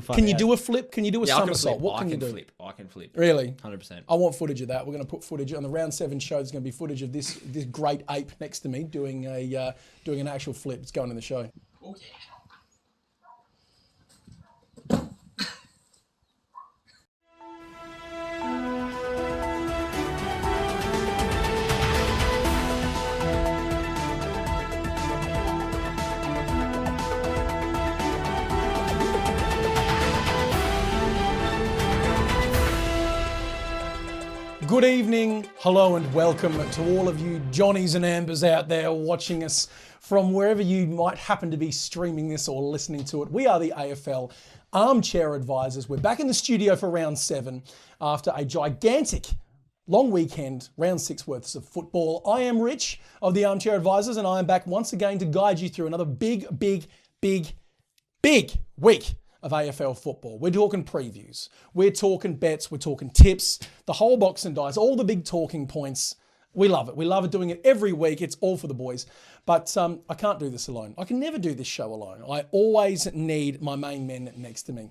fun. Can you do a flip? Can you do a somersault? What can you do? I can flip. Really? 100%. I want footage of that. We're going to put footage on the round 7 show. There's going to be footage of this great ape next to me doing an actual flip. It's going in the show. Oh, yeah. Good evening, hello and welcome to all of you Johnnies and Ambers out there watching us from wherever you might happen to be streaming this or listening to it. We are the AFL Armchair Advisors. We're back in the studio for round 7 after a gigantic long weekend, round 6 worths of football. I am Rich of the Armchair Advisors and I am back once again to guide you through another big week of AFL football. We're talking previews, we're talking bets, we're talking tips, the whole box and dice, all the big talking points. We love it. We love it doing it every week. It's all for the boys. But I can't do this alone. I can never do this show alone. I always need my main men next to me.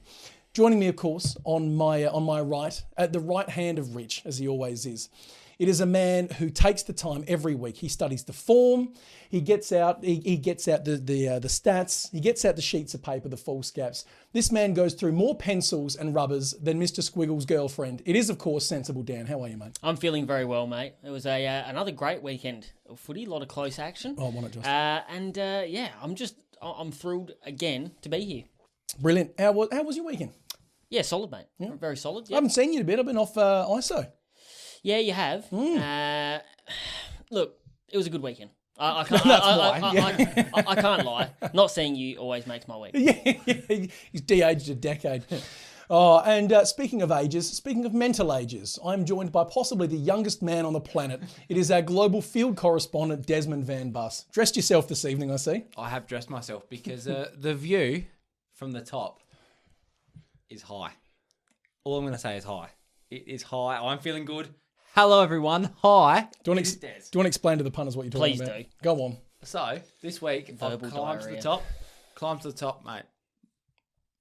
Joining me, of course, on my right, at the right hand of Rich, as he always is. It is a man who takes the time every week. He studies the form. He gets out. He gets out the stats. He gets out the sheets of paper, the foolscaps. This man goes through more pencils and rubbers than Mr. Squiggle's girlfriend. It is, of course, Sensible Dan. How are you, mate? I'm feeling very well, mate. It was another great weekend of footy. A lot of close action. Oh, why not just? I'm thrilled again to be here. Brilliant. How was your weekend? Yeah, solid, mate. Yeah. Very solid. I haven't seen you in a bit. I've been off ISO. Yeah, you have. Look, it was a good weekend. I can't lie. Not seeing you always makes my week. Yeah, he's de-aged a decade. Oh, and speaking of ages, speaking of mental ages, I'm joined by possibly the youngest man on the planet. It is our global field correspondent, Desmond Van Bus. Dressed yourself this evening, I see. I have dressed myself because the view from the top is high. All I'm going to say is high. It is high. I'm feeling good. Hello, everyone. Hi. Do you want to explain to the punters what you're talking about? Please do. Go on. So, this week, I've climbed to the top, mate.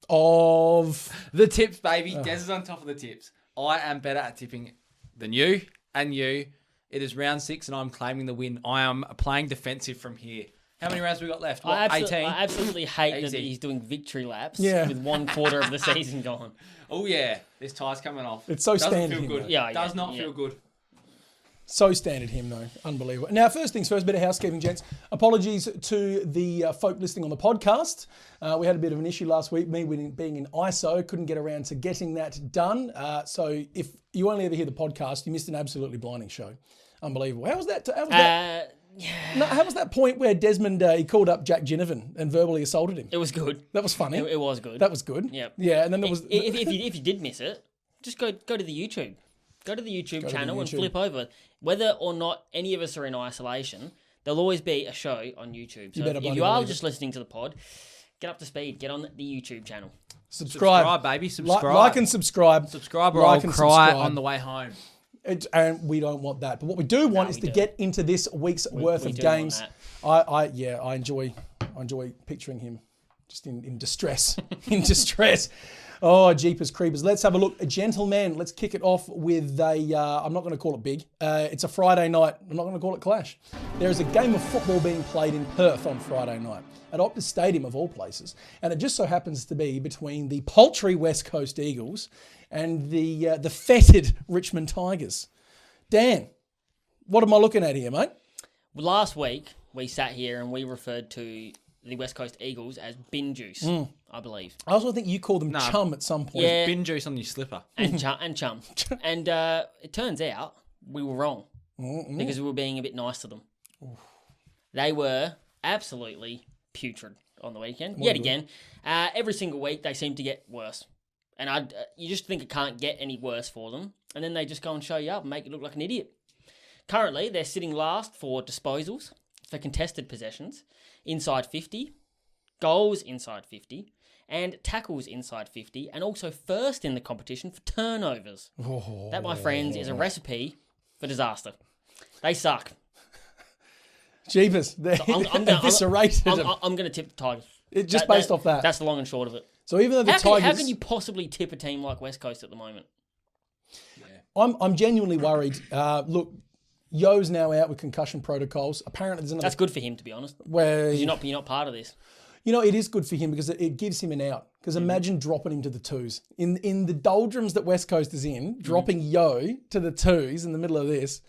Of? The tips, baby. Des is on top of the tips. I am better at tipping than you and you. It is round 6 and I'm claiming the win. I am playing defensive from here. How many rounds we got left? 18? I absolutely hate that he's doing victory laps with 1 quarter of the season gone. Oh, yeah. This tie's coming off. It's so standard. Doesn't feel good. Yeah, Does not feel good. So standard him, though. Unbelievable. Now, first things first, bit of housekeeping, gents. Apologies to the folk listening on the podcast. We had a bit of an issue last week. Me being in ISO, couldn't get around to getting that done. So if you only ever hear the podcast, you missed an absolutely blinding show. Unbelievable. How was that? How was that point where Desmond, he called up Jack Ginnivan and verbally assaulted him? It was good. That was funny. It was good. That was good. Yep. Yeah, and then there was... If you did miss it, just go to the YouTube. Go to the YouTube channel and flip over. Whether or not any of us are in isolation, there'll always be a show on YouTube. So if you are just listening to the pod, get up to speed. Get on the YouTube channel. Subscribe, baby. Subscribe. Like and subscribe. Subscribe or I'll cry on the way home. And we don't want that. But what we do want is to get into this week's worth of games. I enjoy picturing him just in distress. In distress. Oh, jeepers creepers. Let's have a look. Gentlemen, let's kick it off with I'm not going to call it big. It's a Friday night. I'm not going to call it clash. There is a game of football being played in Perth on Friday night at Optus Stadium of all places. And it just so happens to be between the paltry West Coast Eagles and the fetid Richmond Tigers. Dan, what am I looking at here, mate? Last week, we sat here and we referred to the West Coast Eagles as bin juice, I believe. I also think you called them chum at some point. Yeah. Bin juice on your slipper. And chum. And it turns out we were wrong because we were being a bit nice to them. Oof. They were absolutely putrid on the weekend. Yet again, every single week they seem to get worse. And you just think it can't get any worse for them. And then they just go and show you up and make you look like an idiot. Currently, they're sitting last for disposals, for contested possessions, inside 50, goals inside 50, and tackles inside 50, and also first in the competition for turnovers. Oh. That, my friends, is a recipe for disaster. They suck. Jeepers. They're eviscerated. I'm going to tip the Tigers. Based off that. That's the long and short of it. So even though the Tigers... How can you possibly tip a team like West Coast at the moment? I'm genuinely worried. Look, Yo's now out with concussion protocols. Apparently, there's another... That's good for him, to be honest. Where you're not part of this. It is good for him because it gives him an out. Because imagine dropping him to the twos. In the doldrums that West Coast is in, dropping Yo to the twos in the middle of this.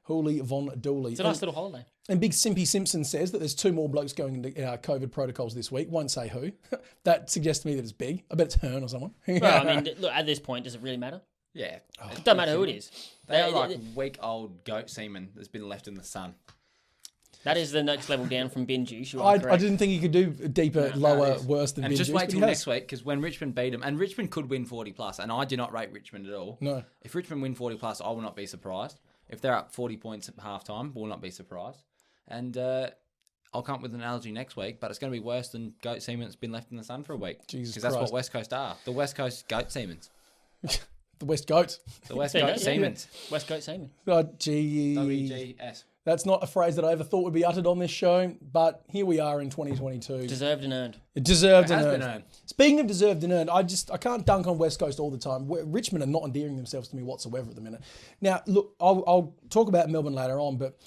Holy Von Dooley. It's a nice little holiday. And Big Simpy Simpson says that there's 2 more blokes going into COVID protocols this week. Won't say who. That suggests to me that it's big. I bet it's Hearn or someone. Well, I mean, look, at this point, does it really matter? Yeah. It doesn't matter who it is. They are like week-old goat semen that's been left in the sun. That is the next level down from bin juice. I didn't think you could do deeper, lower, worse than bin juice. And just wait till next week, because when Richmond beat them, and Richmond could win 40+, and I do not rate Richmond at all. No. If Richmond win 40+, I will not be surprised. If they're up 40 points at halftime, will not be surprised. And I'll come up with an analogy next week, but it's going to be worse than goat semen that's been left in the sun for a week. Jesus Christ. Because that's what West Coast are. The West Coast goat semens. The West Goat. The West Goat Semens. West Goat Semen. Oh, gee. WGS. That's not a phrase that I ever thought would be uttered on this show, but here we are in 2022. Deserved and earned. It deserved It and has earned. been earned. Speaking of deserved and earned, I can't dunk on West Coast all the time. Richmond are not endearing themselves to me whatsoever at the minute. Now, look, I'll talk about Melbourne later on, but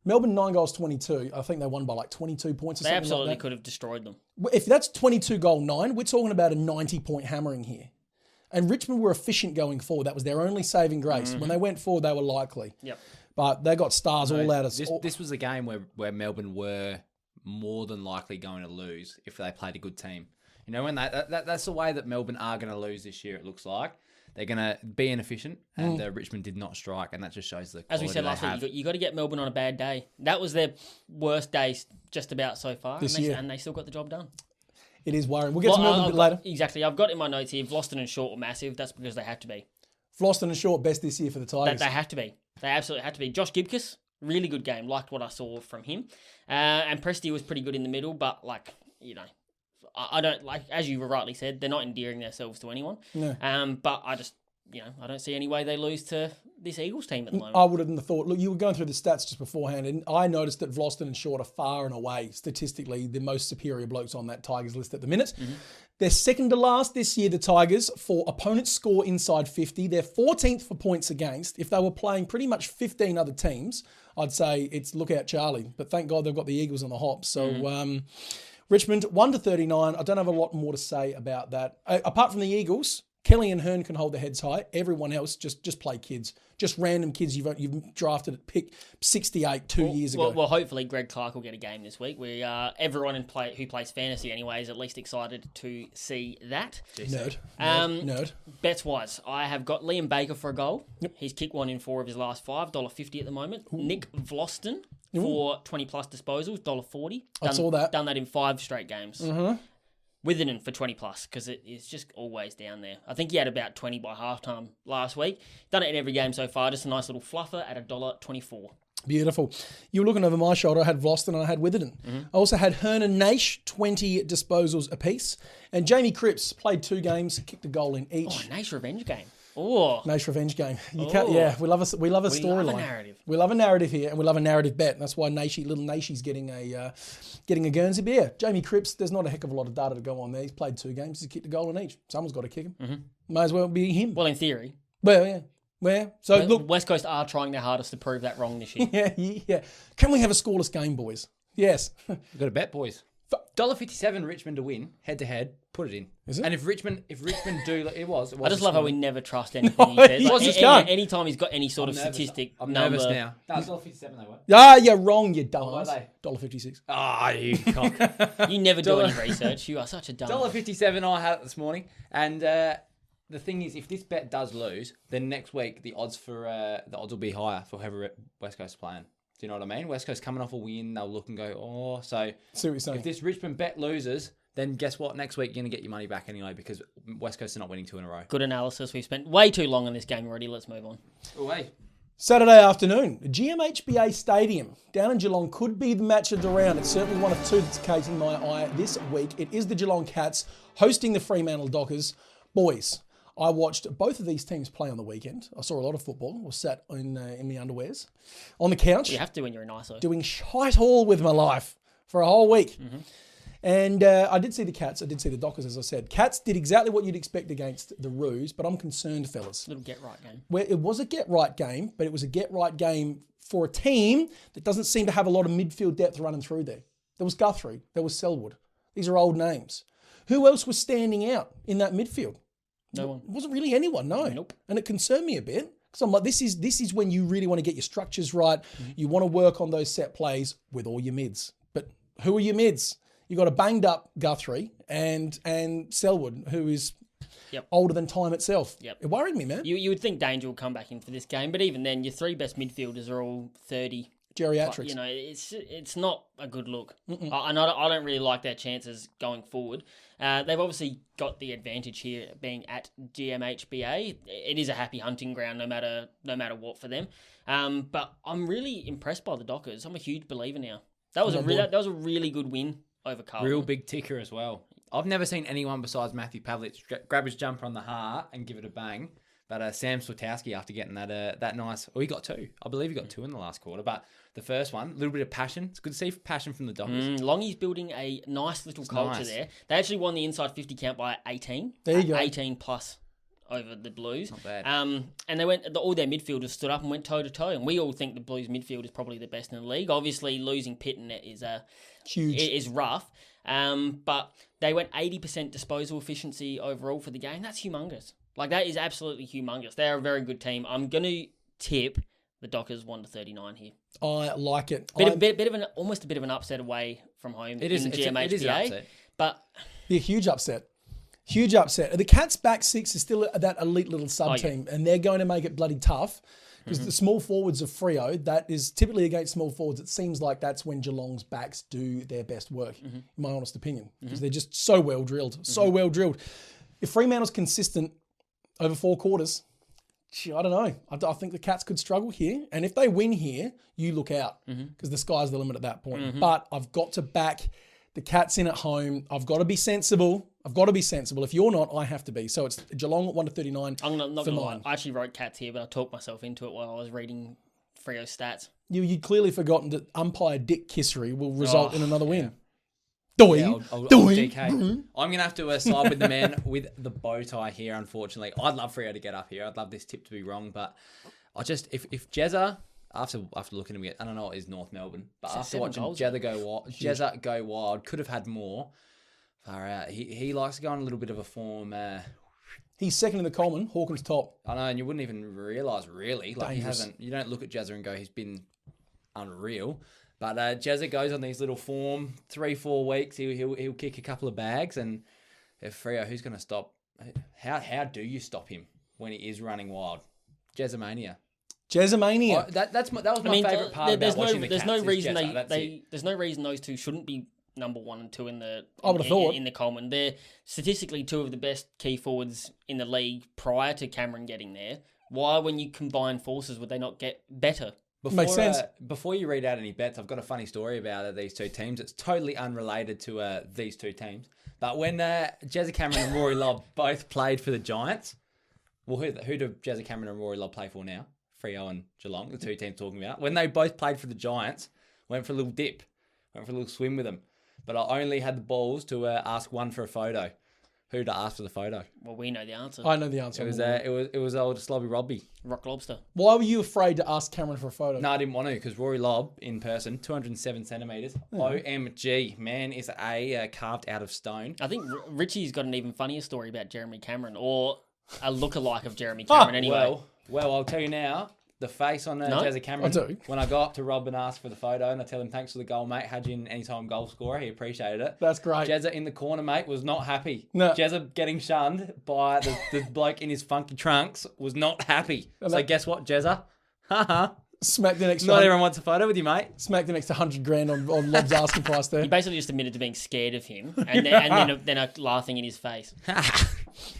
Melbourne 9 goals 22. I think they won by like 22 points or something like that. They absolutely could have destroyed them. If that's 22 goal 9, we're talking about a 90-point hammering here. And Richmond were efficient going forward. That was their only saving grace. Mm-hmm. When they went forward, they were likely. Yep. But they got stars all out of... This was a game where Melbourne were more than likely going to lose if they played a good team. You know, when that's the way that Melbourne are going to lose this year, it looks like. They're going to be inefficient, and Richmond did not strike, and that just shows the quality. As we said last week, you got to get Melbourne on a bad day. That was their worst day just about so far, and they still got the job done. It is worrying. We'll get to Melbourne a bit later. Exactly. I've got in my notes here, Vlosten and Short were massive. That's because they had to be. Vlosten and Short, best this year for the Tigers. They have to be. They absolutely had to be. Josh Gibcus, really good game. Liked what I saw from him. And Presti was pretty good in the middle, but I don't, as you rightly said, they're not endearing themselves to anyone. No. But I just, I don't see any way they lose to this Eagles team at the moment. I wouldn't have thought. Look, you were going through the stats just beforehand, and I noticed that Vlosten and Short are far and away, statistically, the most superior blokes on that Tigers list at the minute. Mm-hmm. They're second to last this year, the Tigers, for opponents score inside 50. They're 14th for points against. If they were playing pretty much 15 other teams, I'd say it's look out Charlie. But thank God they've got the Eagles on the hop. So Richmond, 1-39. I don't have a lot more to say about that. Apart from the Eagles, Kelly and Hearn can hold their heads high. Everyone else, just play kids. Just random kids you've drafted at pick 68 2 years ago. Well, hopefully Greg Clark will get a game this week. Everyone who plays fantasy anyway is at least excited to see that. Nerd. Bets-wise, I have got Liam Baker for a goal. Yep. He's kicked 1 in 4 of his last 5, $1.50 at the moment. Ooh. Nick Vlosten for 20+ disposals, $1.40. I saw that. Done that in 5 straight games. Mm-hmm. Witherden for 20+, because it is just always down there. I think he had about 20 by halftime last week. Done it in every game so far. Just a nice little fluffer at $1.24. Beautiful. You were looking over my shoulder. I had Vlosten and I had Witherden. Mm-hmm. I also had Hearn and Naish, 20 disposals apiece. And Jamie Cripps played 2 games, kicked a goal in each. Oh, Naish revenge game. Oh, Naish revenge game. You can't. Yeah, we love a storyline. We love a narrative. We love a narrative here, and we love a narrative bet. And that's why little Naishi's getting a Guernsey beer. Jamie Cripps, there's not a heck of a lot of data to go on there. He's played 2 games. He's kicked a goal in each. Someone's got to kick him. Mm-hmm. May as well be him. Well, in theory. Well, yeah. Well, so look, West Coast are trying their hardest to prove that wrong this year. yeah. Can we have a scoreless game, boys? Yes. We've got a bet, boys. $1.57 Richmond to win, head to head. Put it in. Is it? And if Richmond do, it was. I just love how we never trust anything he says. Anytime he's got any sort of statistic I'm number. nervous now. No, it's $1.57 they were. Ah, you're wrong, you dumbass. $1.56. Ah, you cock. You never do any research. You are such a dumbass. $1.57 I had it this morning, and the thing is, if this bet does lose, then next week the odds will be higher for whoever West Coast is playing. Do you know what I mean? West Coast coming off a win, they'll look and go, oh. So see what you're saying. If this Richmond bet loses, then guess what? Next week you're going to get your money back anyway because West Coast are not winning 2 in a row. Good analysis. We've spent way too long on this game already. Let's move on. Away. Saturday afternoon, GMHBA Stadium down in Geelong could be the match of the round. It's certainly one of 2 that's catching my eye this week. It is the Geelong Cats hosting the Fremantle Dockers. Boys, I watched both of these teams play on the weekend. I saw a lot of football. I was sat in the underwears on the couch. You have to when you're in ISO. Doing shite all with my life for a whole week. Mm-hmm. And I did see the Cats. I did see the Dockers, as I said. Cats did exactly what you'd expect against the Roos, but I'm concerned, fellas. Little get-right game. Where it was a get-right game, but it was a get-right game for a team that doesn't seem to have a lot of midfield depth running through there. There was Guthrie. There was Selwood. These are old names. Who else was standing out in that midfield? No one. It wasn't really anyone, no. Nope. And it concerned me a bit. Because I'm like, this is when you really want to get your structures right. Mm-hmm. You want to work on those set plays with all your mids. But who are your mids? You got a banged up Guthrie and Selwood, who is older than time itself. Yep. It worried me, man. You would think Danger will come back in for this game, but even then, your 3 best midfielders are all 30. Geriatrics. You know, it's not a good look. And I don't really like their chances going forward. They've obviously got the advantage here being at GMHBA. It is a happy hunting ground no matter what for them. But I'm really impressed by the Dockers. I'm a huge believer now. That was a really good win over Carlton. Real big ticker as well. I've never seen anyone besides Matthew Pavlich grab his jumper on the heart and give it a bang. But Sam Swatowski, after getting that nice... Well, he got 2. I believe he got 2 in the last quarter. But the first one, a little bit of passion. It's good to see passion from the Dockers. Longie's building a nice little culture there. They actually won the inside 50 count by 18. There you go. 18 plus over the Blues. Not bad. And they went... All their midfielders stood up and went toe-to-toe. And we all think the Blues midfield is probably the best in the league. Obviously, losing Pitt in it is... Huge. It is rough. But they went 80% disposal efficiency overall for the game. That's humongous. Like, that is absolutely humongous. They're a very good team. I'm going to tip the Dockers 1-39 here. I like it. Almost a bit of an upset away from home. It is. In GMHBA, it is an upset. But yeah, huge upset. Huge upset. The Cats' back 6 is still that elite little sub-team, and they're going to make it bloody tough. Because the small forwards of Freo, that is typically against small forwards, it seems like that's when Geelong's backs do their best work, in my honest opinion. Because they're just so well drilled, If Fremantle's consistent over 4 quarters, I don't know. I think the Cats could struggle here. And if they win here, you look out. Because the sky's the limit at that point. But I've got to back the Cats in at home. I've got to be sensible. If you're not, I have to be. So it's Geelong at 1-39. I'm not for going to mine. lie. I actually wrote Cats here, but I talked myself into it while I was reading Freo's stats. You'd clearly forgotten that umpire Dick Kissery will result in another win. Yeah, DK. I'm going to have to side with the man with the bow tie here, unfortunately. I'd love Freo to get up here. I'd love this tip to be wrong, but if Jezza, after looking at him, I don't know what is North Melbourne, but after watching Jezza go wild, could have had more. Far out. He likes to go on a little bit of a form. He's second in the Coleman. Hawkins top. I know, and you wouldn't even realise, really. Like, dangerous. He hasn't. You don't look at Jezza and go, he's been unreal. But Jezza goes on these little form, 3-4 weeks. He'll kick a couple of bags, and if Freo, who's going to stop? How do you stop him when he is running wild? Jezzamania. Jezzamania. That was my favourite part about watching the Cats. There's no reason those two shouldn't be number 1 and 2 in the. I would have thought in the Coleman. They're statistically 2 of the best key forwards in the league prior to Cameron getting there. Why, when you combine forces, would they not get better? Makes sense. Before you read out any bets, I've got a funny story about these 2 teams. It's totally unrelated to these 2 teams. But when Jezza Cameron and Rory Lobb both played for the Giants, well, who do Jezza Cameron and Rory Lobb play for now? Freo and Geelong, the 2 teams talking about. When they both played for the Giants, went for a little dip, went for a little swim with them. But I only had the balls to ask one for a photo. Who to ask for the photo? Well, we know the answer. I know the answer. It was old Slobby Robbie. Rock Lobster. Why were you afraid to ask Cameron for a photo? No, I didn't want to, because Rory Lobb, in person, 207 centimetres. OMG. Man is carved out of stone. I think Richie's got an even funnier story about Jeremy Cameron, or a lookalike of Jeremy Cameron anyway. Well, I'll tell you now. The face on Jezza Cameron, when I go up to Rob and ask for the photo and I tell him, thanks for the goal, mate. Had you in anytime goal scorer. He appreciated it. That's great. Jezza in the corner, mate, was not happy. No. Jezza getting shunned by the bloke in his funky trunks was not happy. So guess what, Jezza? Smack the next. Not everyone wants a photo with you, mate. Smack the next $100,000 on Lob's asking price there. He basically just admitted to being scared of him and then laughing in his face.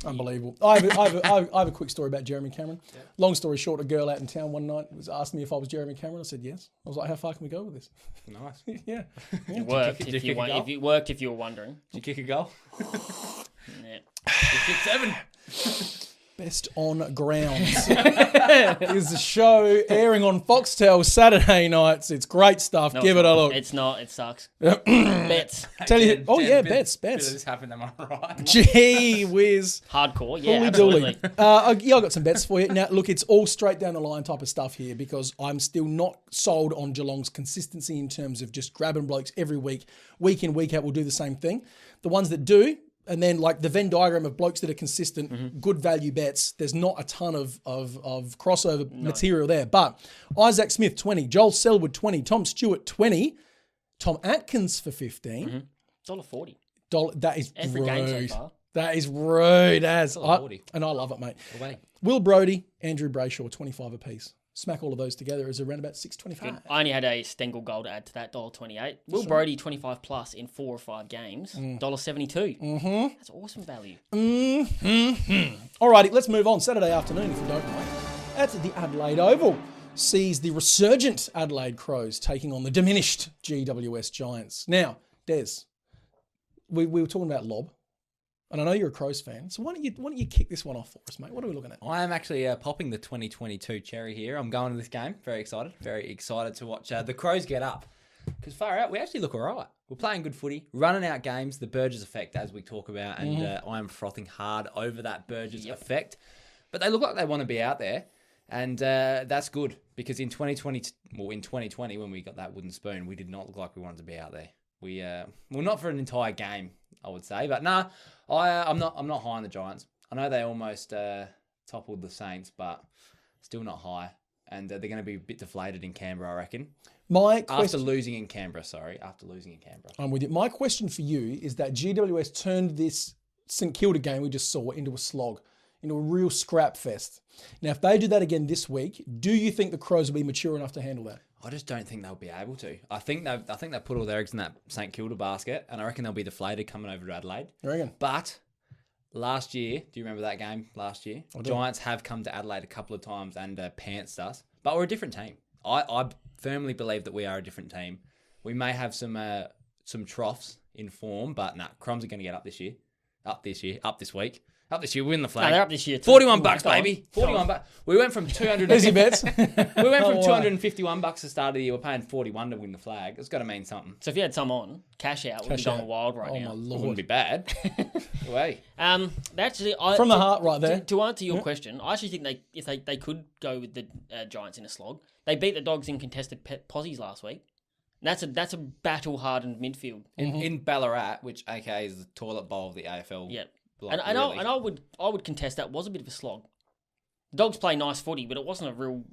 Unbelievable. I have a quick story about Jeremy Cameron. Yeah. Long story short, a girl out in town one night was asking me if I was Jeremy Cameron. I said yes. I was like, how far can we go with this? Nice. Yeah. It worked if you were wondering. Did you kick a goal? Yeah. You kicked 7. Best on Grounds is the show airing on Foxtel Saturday nights. It's great stuff. No, Give it a look. It's not. It sucks. Bets. Tell you. Oh yeah, bit of bets. this happened, am I right? Gee whiz. Hardcore. Yeah, Holy absolutely. dooly. I got some bets for you. Now, look, it's all straight down the line type of stuff here because I'm still not sold on Geelong's consistency in terms of just grabbing blokes every week in, week out, we'll do the same thing. The ones that do, and then like the Venn diagram of blokes that are consistent, good value bets, there's not a ton of crossover material there. But Isaac Smith, 20. Joel Selwood, 20. Tom Stewart, 20. Tom Atkins for 15. $1.40. That is Every rude. game so far. That is rude as. $1.40. And I love it, mate. Away. Will Brodie, Andrew Brayshaw, 25 apiece. Smack all of those together is around about $6.25. I only had a Stengel goal to add to that, $1.28. Will Brodie, 25 plus in 4 or 5 games, $1.72. That's awesome value. Alrighty, let's move on. Saturday afternoon, if you don't mind. At the Adelaide Oval, sees the resurgent Adelaide Crows taking on the diminished GWS Giants. Now, Des, we were talking about Lob, and I know you're a Crows fan, so why don't you kick this one off for us, mate? What are we looking at? I am actually popping the 2022 cherry here. I'm going to this game. Very excited to watch the Crows get up. Because far out, we actually look all right. We're playing good footy, running out games, the Burgess effect, as we talk about, and I am frothing hard over that Burgess effect. But they look like they want to be out there, and that's good, because in 2020, when we got that wooden spoon, we did not look like we wanted to be out there. Well, not for an entire game, I would say, but nah, I'm not high on the Giants. I know they almost toppled the Saints, but still not high, and they're going to be a bit deflated in Canberra, I reckon. After losing in Canberra. I'm with you. My question for you is that GWS turned this St Kilda game we just saw into a slog, into a real scrap fest. Now, if they do that again this week, do you think the Crows will be mature enough to handle that? I just don't think they'll be able to. I think they put all their eggs in that St Kilda basket, and I reckon they'll be deflated coming over to Adelaide. You reckon? But last year, do you remember that game last year? Giants have come to Adelaide a couple of times and pantsed us, but we're a different team. I firmly believe that we are a different team. We may have some troughs in form, but crumbs are going to get up this year. Up this week. Up this year, win the flag. No, they're up this year too. $41, baby. $41. We went from 200. There's your bets. We went from $251 at the start of the year. We're paying $41 to win the flag. It's got to mean something. So if you had some on, cash out, we'd be going wild right now. Oh, my Lord. It wouldn't be bad. Away. Actually, From the heart right there. To answer your question, I actually think if they could go with the Giants in a slog. They beat the Dogs in contested posies last week. That's a battle-hardened midfield. In Ballarat, which, okay, is the toilet bowl of the AFL. Yep. Like, and I would contest that was a bit of a slog. Dogs play nice footy, but it wasn't a real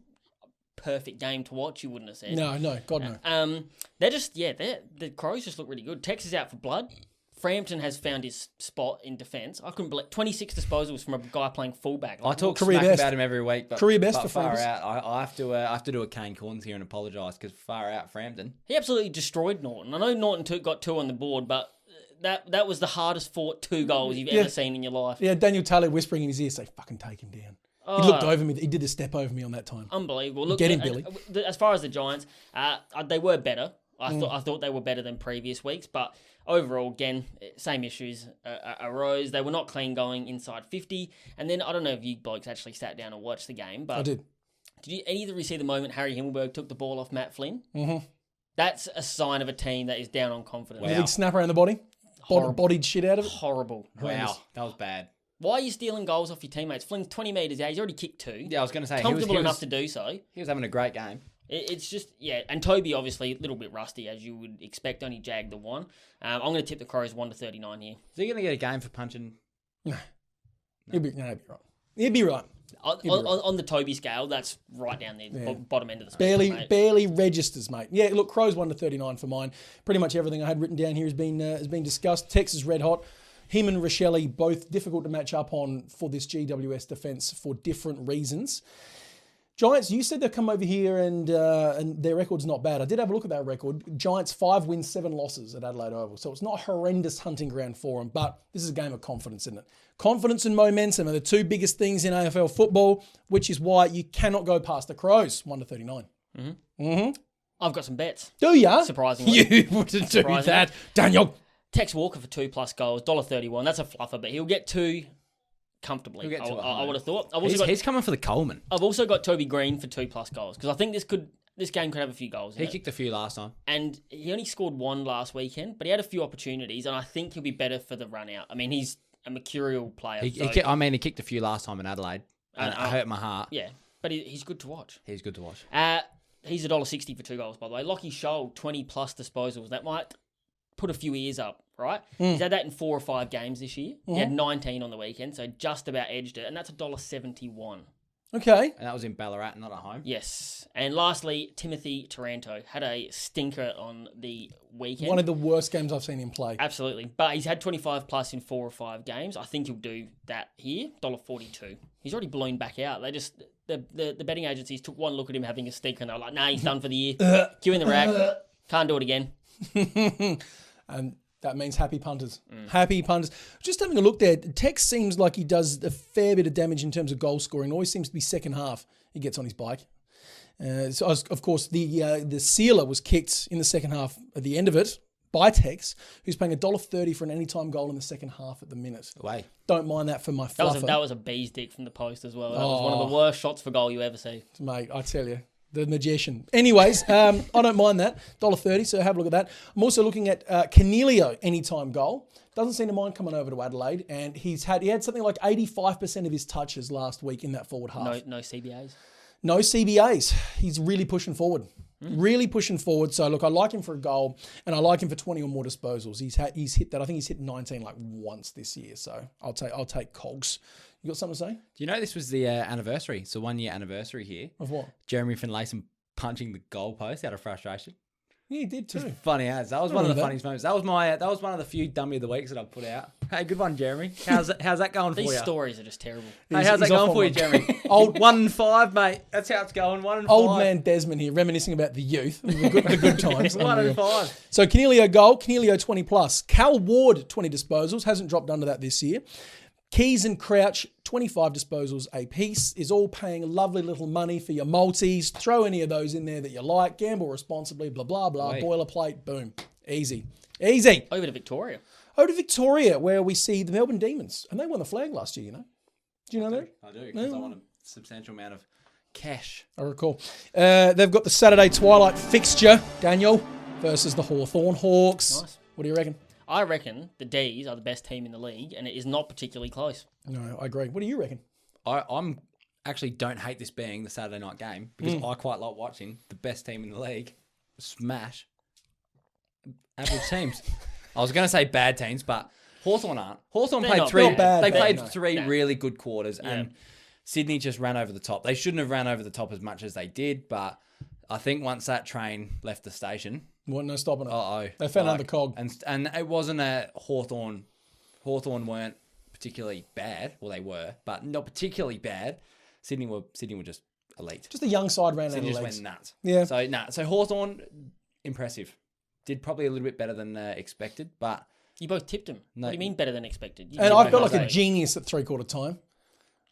perfect game to watch. You wouldn't have said. No, God no. They're just the Crows just look really good. Tex is out for blood. Frampton has found his spot in defence. I couldn't believe 26 disposals from a guy playing fullback. I talk smack about him every week, but career best for far Frampton. out. I have to do a Kane Corns here and apologise because far out Frampton. He absolutely destroyed Norton. I know Norton got 2 on the board, but that was the hardest fought 2 goals you've ever seen in your life. Yeah, Daniel Taylor whispering in his ear, say, fucking take him down. He looked over me. He did a step over me on that time. Unbelievable. Look, Get him, Billy. As far as the Giants, they were better. I thought they were better than previous weeks, but overall, again, same issues arose. They were not clean going inside 50. And then, I don't know if you blokes actually sat down and watched the game, but... I did. Did either of you see the moment Harry Himmelberg took the ball off Matt Flynn? Mm-hmm. That's a sign of a team that is down on confidence. Wow. Big snap around the body? Bodied shit out of it? Horrible. Wow, that was bad. Why are you stealing goals off your teammates? Flynn's 20 metres out. He's already kicked 2. Yeah, I was going to say, comfortable enough to do so. He was having a great game. It's just, and Toby obviously a little bit rusty, as you would expect, only jagged the 1. I'm going to tip the Crows 1-39 here. Is he going to get a game for punching? No. He'd be right. He'd be right. On the Toby scale, that's right down there, bottom end of the spectrum. Barely registers, mate. Yeah, look, Crows 1-39 for mine. Pretty much everything I had written down here has been discussed. Texas red hot. Him and Rochelle, both difficult to match up on for this GWS defence for different reasons. Giants, you said they've come over here and their record's not bad. I did have a look at that record. Giants 5 wins, 7 losses at Adelaide Oval. So it's not a horrendous hunting ground for them, but this is a game of confidence, isn't it? Confidence and momentum are the 2 biggest things in AFL football, which is why you cannot go past the Crows, 1-39. I've got some bets. Do ya? Surprisingly. You wouldn't do that, Daniel. Tex Walker for 2+ goals, $1.31. That's a fluffer, but he'll get 2 comfortably. He'll get to it I home. would have thought. He's coming for the Coleman. I've also got Toby Green for 2+ goals because I think this game could have a few goals. He kicked a few last time. And he only scored 1 last weekend, but he had a few opportunities, and I think he'll be better for the run out. I mean, he's a mercurial player. He kicked a few last time in Adelaide. And it hurt my heart. Yeah, but he's good to watch. He's good to watch. He's $1.60 for 2 goals, by the way. Lockie Scholl, 20+ disposals. That might put a few ears up, right? He's had that in 4 or 5 games this year. He had 19 on the weekend, so just about edged it, and that's $1.71. Okay. And that was in Ballarat, not at home. Yes. And lastly, Timothy Taranto had a stinker on the weekend. One of the worst games I've seen him play. Absolutely. But he's had 25+ in 4 or 5 games. I think he'll do that here. $1.42. He's already ballooned back out. They just the betting agencies took one look at him having a stinker and they were like, nah, he's done for the year. Cue in the rack. Can't do it again. And that means happy punters. Happy punters. Just having a look there, Tex seems like he does a fair bit of damage in terms of goal scoring. Always seems to be second half he gets on his bike. So of course, the sealer was kicked in the second half at the end of it by Tex, who's paying $1.30 for an anytime goal in the second half at the minute. Way. Don't mind that for my fluffer. That was a bee's dick from the post as well. That was one of the worst shots for goal you ever see. Mate, I tell you. The magician. Anyways, I don't mind that. $1.30, so have a look at that. I'm also looking at Cornelio anytime goal. Doesn't seem to mind coming over to Adelaide, and he had something like 85% of his touches last week in that forward half. No CBAs? No CBAs. He's really pushing forward. Really pushing forward. So, look, I like him for a goal, and I like him for 20 or more disposals. He's hit that. I think he's hit 19 like once this year, so I'll take Cogs. You got something to say? Do you know this was the anniversary? It's the 1-year anniversary here. Of what? Jeremy Finlayson punching the goalpost out of frustration. Yeah, he did too. Funny as. That was one of the funniest moments. That was one of the few dummy of the weeks that I've put out. Hey, good one, Jeremy. How's that going for you? These stories are just terrible. Hey, how's that going for you, Jeremy? Old 1-5, mate. That's how it's going. 1-5. Old man Desmond here, reminiscing about the youth, the good times. 1-5. So Cornelio goal, Cornelio 20+. Cal Ward 20 disposals, hasn't dropped under that this year. Keys and Crouch, 25 disposals a piece, is all paying lovely little money for your multis. Throw any of those in there that you like. Gamble responsibly, blah, blah, blah. Wait. Boilerplate, boom. Easy. Easy. Over to Victoria. Over to Victoria, where we see the Melbourne Demons. And they won the flag last year, you know. Do you know that? I do, because I want a substantial amount of cash. I recall. They've got the Saturday twilight fixture, Daniel, versus the Hawthorn Hawks. Nice. What do you reckon? I reckon the D's are the best team in the league, and it is not particularly close. No, I agree. What do you reckon? I'm actually don't hate this being the Saturday night game because I quite like watching the best team in the league smash average teams. I was going to say bad teams, but Hawthorn aren't. Hawthorn played three really good quarters, and Sydney just ran over the top. They shouldn't have ran over the top as much as they did, but I think once that train left the station, Wasn't no stopping it. uh-oh. They found another cog. And it wasn't a Hawthorn. Hawthorn weren't particularly bad. Well, they were, but not particularly bad. Sydney were just elite. Just a young side ran out of Sydney just legs. went nuts. Yeah. So Hawthorn, impressive. Did probably a little bit better than expected, but... You both tipped them. No. What do you mean better than expected? And I felt like a genius at three-quarter time.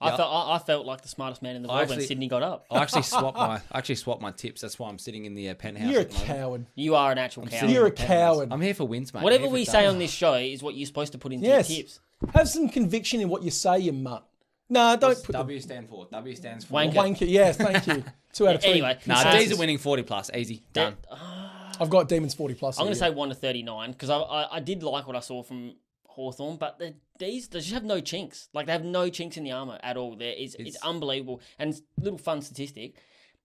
I felt like the smartest man in the world when Sydney got up. I actually swapped my tips. That's why I'm sitting in the penthouse. You're a at the moment. coward. You are an actual coward. You're a coward. I'm here for wins, mate. Whatever we say on this show is what you're supposed to put into your tips. Have some conviction in what you say, you mutt. No, don't What's put W stand for? W stands for Wanker. Wanker. Yes, thank you. 2 out of 3. Anyway, D's are winning 40+. Easy. Done. I've got Demons 40+. I'm going to say 1-39 because I did like what I saw from Hawthorn, but the D's, they just have no chinks. Like, they have no chinks in the armour at all. It's unbelievable. And little fun statistic,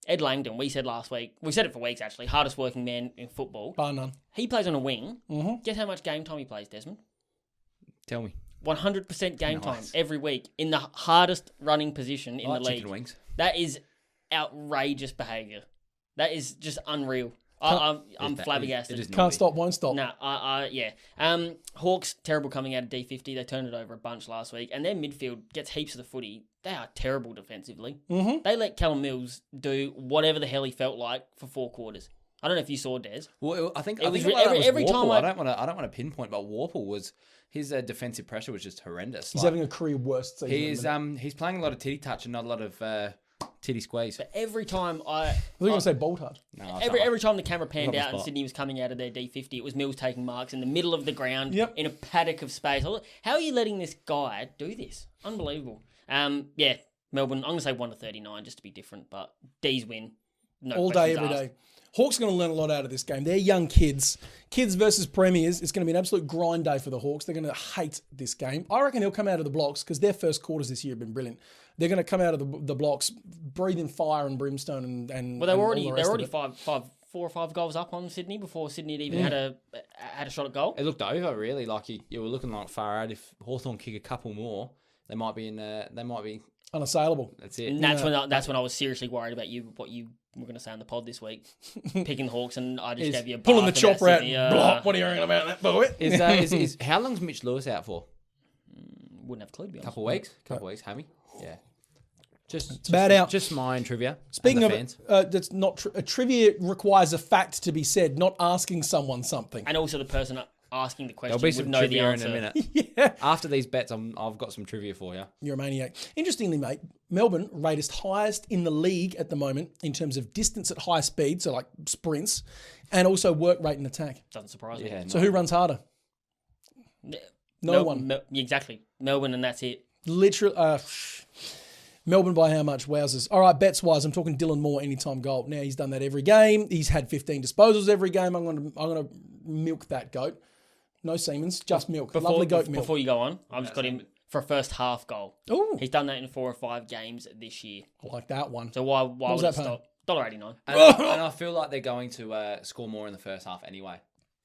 Ed Langdon, we said last week, we said it for weeks actually, hardest working man in football. Bar none. He plays on a wing. Mm-hmm. Guess how much game time he plays, Desmond? Tell me. 100% game time every week in the hardest running position in the league. Chicken wings. That is outrageous behaviour. That is just unreal. I'm flabbergasted. Can't stop, won't stop. No, yeah. Hawks, terrible coming out of D50. They turned it over a bunch last week. And their midfield gets heaps of the footy. They are terrible defensively. Mm-hmm. They let Callum Mills do whatever the hell he felt like for 4 quarters. I don't know if you saw Des. Well, I think was every time I don't want to pinpoint, but Warple was his defensive pressure was just horrendous. He's having a career worst season. He's playing a lot of titty touch and not a lot of titty squeeze. But every time I think you're going to say Boltard. No, every time the camera panned Got my out and spot. Sydney was coming out of their D50, it was Mills taking marks in the middle of the ground Yep. in a paddock of space. How are you letting this guy do this? Unbelievable. Yeah, Melbourne, I'm going to say 1-39 just to be different, but D's win. No All day, questions every asked. day. Hawks are going to learn a lot out of this game. They're young kids. Kids versus premiers. It's going to be an absolute grind day for the Hawks. They're going to hate this game. I reckon he'll come out of the blocks because their first quarters this year have been brilliant. They're going to come out of the blocks breathing fire and brimstone and Well, they were and all already the rest of it. 4 or 5 goals up on Sydney before Sydney had even had a shot at goal. It looked over really. Like you were looking like far out. If Hawthorn kick a couple more, they might be in. They might be Unassailable. That's it. And that's when I was seriously worried about what you were going to say on the pod this week, picking the Hawks, and I just gave you a pulling the bark chopper out. about Sydney, Blah, what are you reckon about that, boy? Is how long's Mitch Lewis out for? Wouldn't have a clue, to be honest. Couple weeks, Hammy. Yeah. Just bad out. Just my own trivia. Speaking and of the fans. that's not a trivia requires a fact to be said, not asking someone something. And also the person asking the question There'll be would some know the trivia in answer. a minute. Yeah. After these bets, I've got some trivia for you. You're a maniac. Interestingly, mate, Melbourne rated highest in the league at the moment in terms of distance at high speed, so like sprints, and also work rate and attack. Doesn't surprise me. Yeah. So who runs harder? No one. Exactly. Melbourne, and that's it. Literally, Melbourne by how much? Wowzers. All right, bets-wise, I'm talking Dylan Moore anytime goal. Now, he's done that every game. He's had 15 disposals every game. I'm going to milk that goat. No Siemens, just milk. Lovely goat milk. Before you go on, I've just got him for a first half goal. Ooh, He's done that in 4 or 5 games this year. I like that one. So why was would that it stop? $1.89. And I feel like they're going to score more in the first half anyway,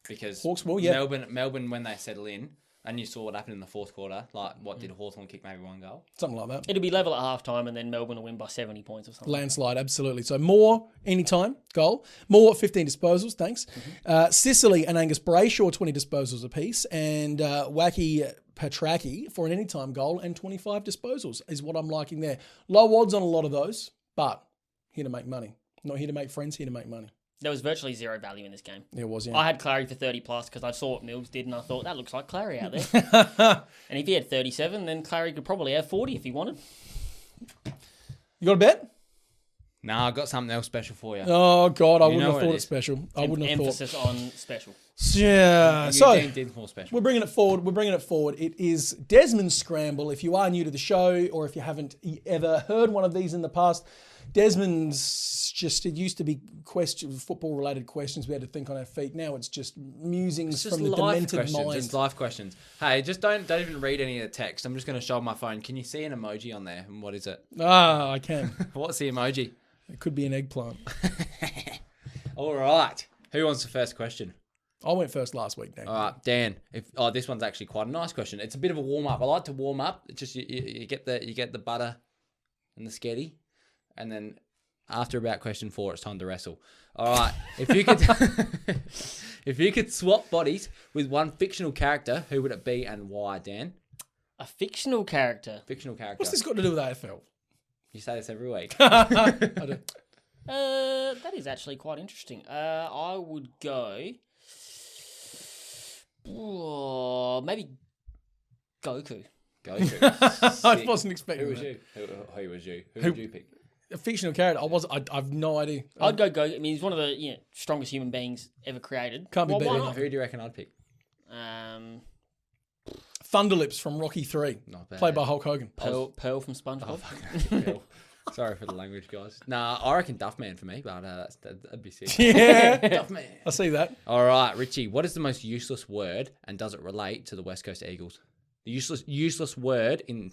because Hawks will, yeah. Melbourne when they settle in, and you saw what happened in the fourth quarter. Like, what did Hawthorn kick? Maybe 1 goal. Something like that. It'll be level at half time, and then Melbourne will win by 70 points or something. Landslide, absolutely. So Moore, anytime, goal. Moore, 15 disposals, thanks. Sicily and Angus Brayshaw, 20 disposals apiece. And Wacky Petracchi for an anytime goal and 25 disposals is what I'm liking there. Low odds on a lot of those, but here to make money. Not here to make friends, here to make money. There was virtually zero value in this game. There was, yeah. I had Clary for 30 plus because I saw what Mills did, and I thought, that looks like Clary out there. And if he had 37, then Clary could probably have 40 if he wanted. You got a bet? Nah, I got something else special for you. Oh, God, I You wouldn't know have what thought it it is. special. I wouldn't have thought. Emphasis on special. Yeah. So, Eugene did more special. we're bringing it forward. It is Desmond's Scramble. If you are new to the show or if you haven't ever heard one of these in the past, Desmond's it used to be football-related questions we had to think on our feet. Now it's just musings Just from the life demented questions. mind. Just life questions. Hey, just don't even read any of the text. I'm just going to show my phone. Can you see an emoji on there? And what is it? I can. What's the emoji? It could be an eggplant. All right. Who wants the first question? I went first last week, Dan. All right, Dan. This one's actually quite a nice question. It's a bit of a warm up. I like to warm up. It's just you get the butter and the sketty, and then after about question 4, it's time to wrestle. All right. If you could swap bodies with one fictional character, who would it be and why, Dan? A fictional character. Fictional character. What's this got to do with AFL? You say this every week. I do. That is actually quite interesting. I would go... maybe Goku. Goku. I wasn't expecting Who was that. you? Who was you? Who would you pick? A fictional character. I've no idea. I'd go Goku. I mean, he's one of the strongest human beings ever created. Can't be Why beaten. not? Who do you reckon I'd pick? Thunderlips from Rocky 3. Not bad. Played by Hulk Hogan. Pearl from SpongeBob. Hell. Sorry for the language, guys. Nah, I reckon Duffman for me, but that'd be sick. Yeah. Duffman. I see that. All right, Richie. What is the most useless word, and does it relate to the West Coast Eagles? The useless word in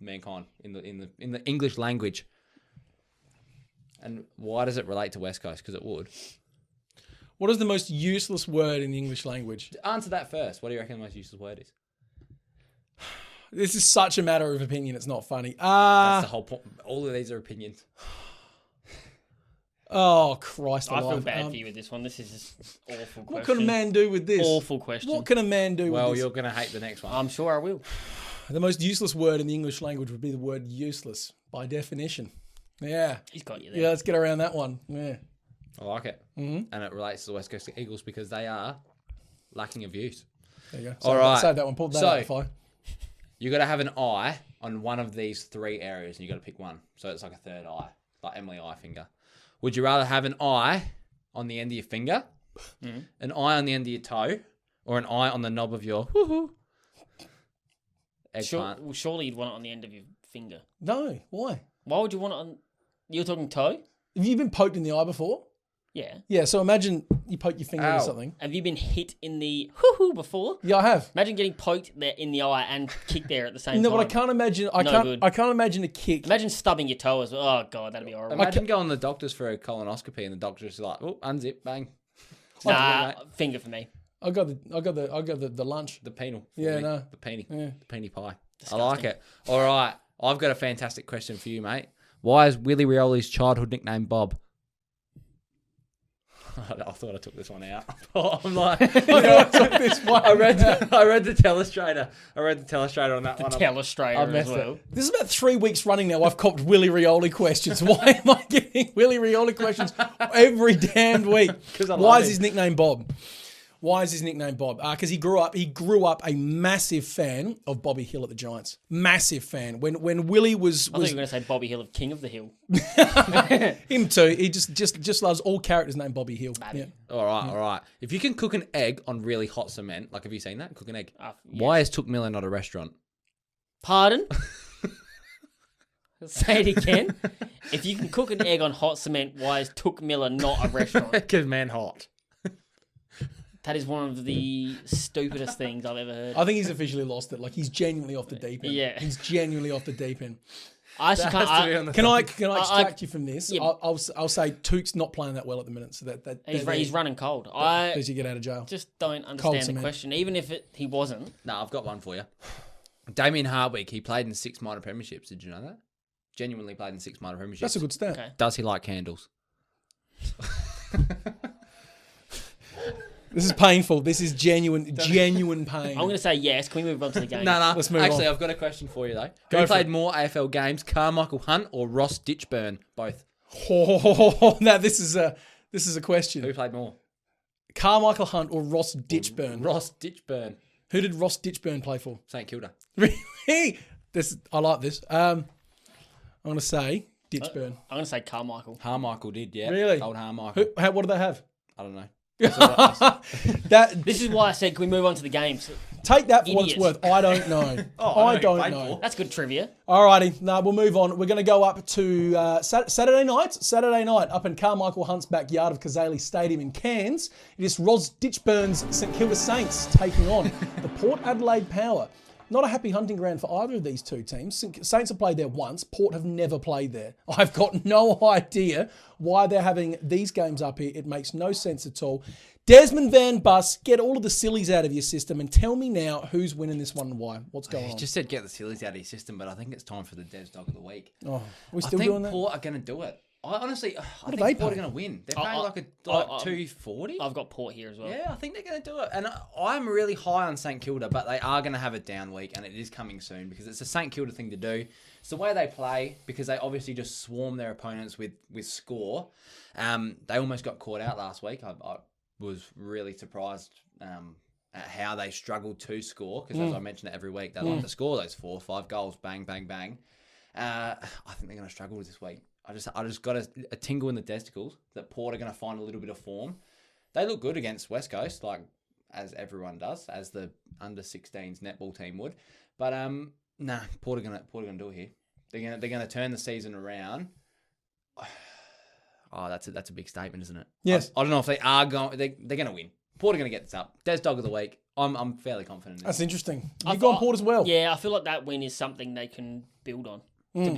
mankind in the English language, and why does it relate to West Coast? Because it would. What is the most useless word in the English language? Answer that first. What do you reckon the most useless word is? This is such a matter of opinion. It's not funny. That's the whole point. All of these are opinions. Oh, Christ I feel alive. bad for you with this one. This is just awful question. What can a man do with this? Awful question. What can a man do Well, with this? you're going to hate the next one. I'm sure I will. The most useless word in the English language would be the word useless, by definition. Yeah. He's got you there. Yeah, let's get around that one. Yeah. I like it. Mm-hmm. And it relates to the West Coast Eagles because they are lacking of use. There you go. All right. Save that one. Pull that out of the fire. You got to have an eye on one of these 3 areas, and you got to pick one. So it's like a third eye, like Emily Eye finger. Would you rather have an eye on the end of your finger, an eye on the end of your toe, or an eye on the knob of your eggplant? Surely you'd want it on the end of your finger. No, why? Why would you want it on... You're talking toe? Have you been poked in the eye before? Yeah. Yeah, so imagine you poke your finger Ow. into something. Have you been hit in the before? Yeah, I have. Imagine getting poked there in the eye and kicked there at the same time. No, but I can't imagine. I can't imagine a kick. Imagine stubbing your toe as well. Oh god, that'd be horrible. Imagine going to the doctors for a colonoscopy, and the doctor's like, "Oh, unzip, bang." Nah, finger for me. I got the lunch. The penal. Yeah, no. The penny. Yeah. The penny pie. Disgusting. I like it. All right. I've got a fantastic question for you, mate. Why is Willie Rioli's childhood nickname Bob? I thought I took this one out. I'm like, I took this one. I read the telestrator. On that one. Telestrator as well. This is about 3 weeks running now. I've copped Willie Rioli questions. Why am I getting Willie Rioli questions every damn week? Why is his nickname Bob? Because he grew up a massive fan of Bobby Hill at the Giants. Massive fan. When Willie was... I thought you were going to say Bobby Hill of King of the Hill. Him too. He just loves all characters named Bobby Hill. Yeah. All right. If you can cook an egg on really hot cement, like have you seen that? Cook an egg. Yes. Why is Took Miller not a restaurant? Pardon? Say it again. If you can cook an egg on hot cement, why is Took Miller not a restaurant? Because man hot. That is one of the stupidest things I've ever heard. I think he's officially lost it. Like he's genuinely off the deep end. Yeah. He's genuinely off the deep end. I actually can't. Can I extract you from this? Yeah. I'll say Took's not playing that well at the minute. So He's running cold. Does he get out of jail? Just don't understand the cement. question. Even if he wasn't. No, I've got one for you. Damien Hardwick, he played in 6 minor premierships. Did you know that? Genuinely played in 6 minor premierships. That's a good stat. Okay. Does he like candles? This is painful. This is genuine pain. I'm going to say yes. Can we move on to the game? No. Let's move on. Actually, I've got a question for you, though. Go Who for played it. more AFL games, Carmichael Hunt or Ross Ditchburn? Both. Oh, now this is a question. Who played more? Carmichael Hunt or Ross Ditchburn? Ross Ditchburn. Who did Ross Ditchburn play for? St Kilda. Really? I like this. I'm going to say Ditchburn. I'm going to say Carmichael. Carmichael did, yeah. Really? Old Carmichael. What do they have? I don't know. This is why I said, can we move on to the games? Take that for what it's Idiots. worth. I don't know. I don't know. That's good trivia. Alrighty, no, we'll move on. We're going to go up to Saturday night up in Carmichael Hunt's backyard of Kazali Stadium in Cairns. It is Ros Ditchburn's St Kilda Saints taking on the Port Adelaide Power. Not a happy hunting ground for either of these two teams. Saints have played there once. Port have never played there. I've got no idea why they're having these games up here. It makes no sense at all. Desmond Van Bus, get all of the sillies out of your system and tell me now who's winning this one and why. What's going on? You just said get the sillies out of your system, but I think it's time for the Des Dog of the Week. Oh, are we I still think doing that? Port are going to do it. I think they Port are pay? going to win. They're paying like $240. I've got Port here as well. Yeah, I think they're going to do it. And I'm really high on St Kilda, but they are going to have a down week, and it is coming soon because it's a St Kilda thing to do. It's the way they play because they obviously just swarm their opponents with score. They almost got caught out last week. I was really surprised at how they struggled to score because, as I mention it every week, they like to score those 4 or 5 goals, bang, bang, bang. I think they're going to struggle this week. I just got a tingle in the testicles that Port are going to find a little bit of form. They look good against West Coast, like as everyone does, as the under-16s netball team would. But Port are going to do it here. They're going to turn the season around. Oh, that's a big statement, isn't it? Yes. I don't know if they are going. They're going to win. Port are going to get this up. Des Dog of the Week. I'm fairly confident. That's interesting. You've gone Port as well. Yeah, I feel like that win is something they can build on.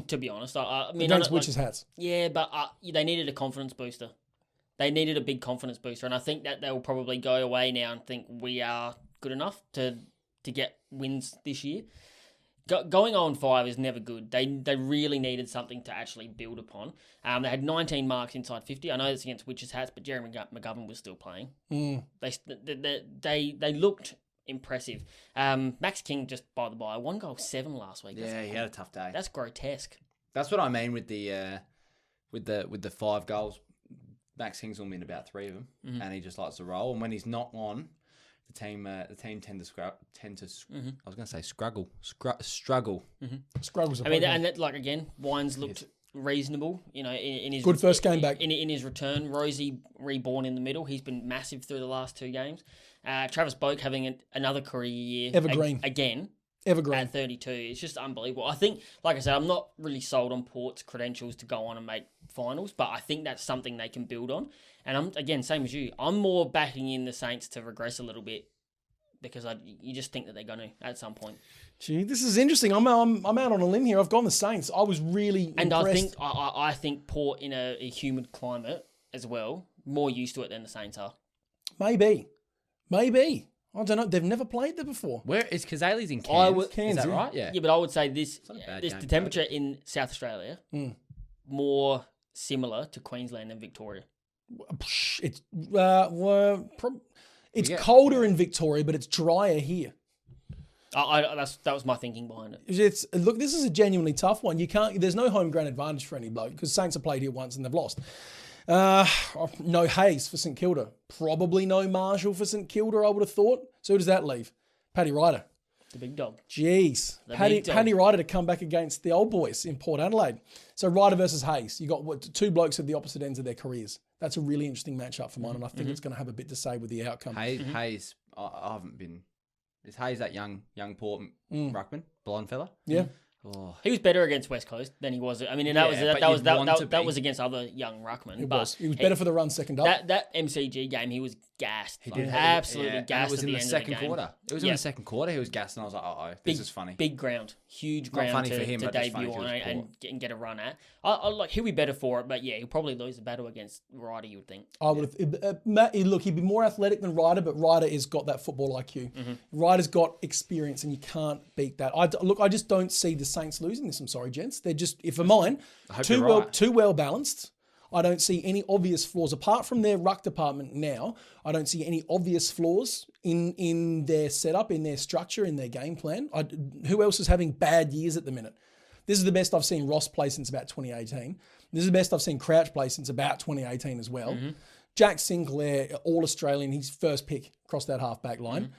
To be honest, I mean, Against Witches' hats. Yeah, but they needed a confidence booster. They needed a big confidence booster, and I think that they'll probably go away now and think we are good enough to get wins this year. Going 0-5 is never good. They really needed something to actually build upon. They had 19 marks inside 50. I know it's against Witches' hats, but Jeremy McGovern was still playing. They looked impressive. Max King, just by the by, 1 goal 7 last week. Yeah, he had a tough day. That's grotesque. That's what I mean with the 5 goals. Max King's will win about 3 of them, and he just likes to roll. And when he's not on, the team tend to Mm-hmm. I was going to say struggle. Scruggles. I mean, and that, like again, Wines looked reasonable. You know, in his good first game back. In his return. Rosie reborn in the middle. He's been massive through the last 2 games. Travis Boak having another career year. Evergreen. Again. Evergreen. At 32. It's just unbelievable. I think, like I said, I'm not really sold on Port's credentials to go on and make finals, but I think that's something they can build on. And I'm, again, same as you, I'm more backing in the Saints to regress a little bit because you just think that they're going to at some point. Gee, this is interesting. I'm out on a limb here. I've gone the Saints. I was really impressed. I think Port in a humid climate as well, more used to it than the Saints are. Maybe. I don't know. They've never played there before. Where is Kazali's in Cairns? Cairns, is that right? Yeah. Yeah, but I would say the game, temperature in South Australia more similar to Queensland than Victoria. It's colder in Victoria, but it's drier here. That was my thinking behind it. Look, this is a genuinely tough one. There's no home ground advantage for any bloke because Saints have played here once and they've lost. No Hayes for St Kilda. Probably no Marshall for St Kilda, I would have thought. So who does that leave? Paddy Ryder. The big dog. Jeez. Paddy Ryder to come back against the old boys in Port Adelaide. So Ryder versus Hayes. You got 2 blokes at the opposite ends of their careers. That's a really interesting matchup for mine, and I think it's going to have a bit to say with the outcome. Hayes, I haven't been... Is Hayes that young Port ruckman, blonde fella? Yeah. Oh. He was better against West Coast than he was. I mean, that was against other young ruckmen. He was better for the run second up. That MCG game, he was gassed. He did absolutely gassed. And it was in the second of the quarter. It was in the second quarter. He was gassed, and I was like, this is funny. Big ground, huge Not ground funny to for him, but debut on and get a run at. He'll be better for it, but yeah, he'll probably lose the battle against Ryder. You would think. I would have. Look, he'd be more athletic than Ryder, but Ryder has got that football IQ. Ryder's got experience, and you can't beat that. I just don't see the Saints losing this. I'm sorry, gents. They're just, if for mine, too well balanced. I don't see any obvious flaws apart from their ruck department now. I don't see any obvious flaws in their setup, in their structure, in their game plan. Who else is having bad years at the minute? This is the best I've seen Ross play since about 2018. This is the best I've seen Crouch play since about 2018 as well. Jack Sinclair, All-Australian, his first pick across that half-back line.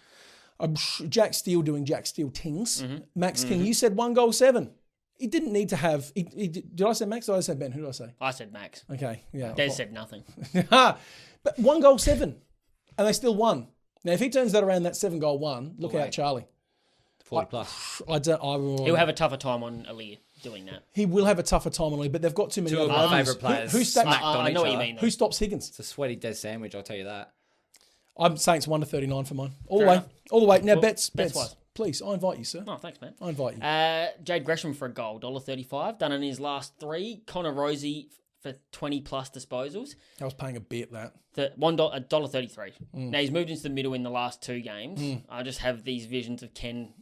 Jack Steele doing Jack Steele things. Max King, you said 1 goal 7. He didn't need to have... did I say Max or did I say Ben? Who did I say? I said Max. Okay, yeah. Des said nothing. But 1 goal 7, and they still won. Now, if he turns that around, that 7 goal 1, look out, Charlie. 40 plus. He'll have a tougher time on Alir doing that. He will have a tougher time on Alir, but they've got too many Two of other my options. favourite players. I know what you mean. Who stops Higgins? It's a sweaty Des sandwich, I'll tell you that. I'm saying it's 1-39 for mine. All Fair the way. enough. All the way. Now, Well, bets. bets-wise. Please, I invite you, sir. Oh, thanks, man. I invite you. Jade Gresham for a goal, $1.35. Done in his last 3. Connor Rosie for 20 plus disposals. I was paying a bet that. $1.33. Now he's moved into the middle in the last 2 games. I just have these visions of Ken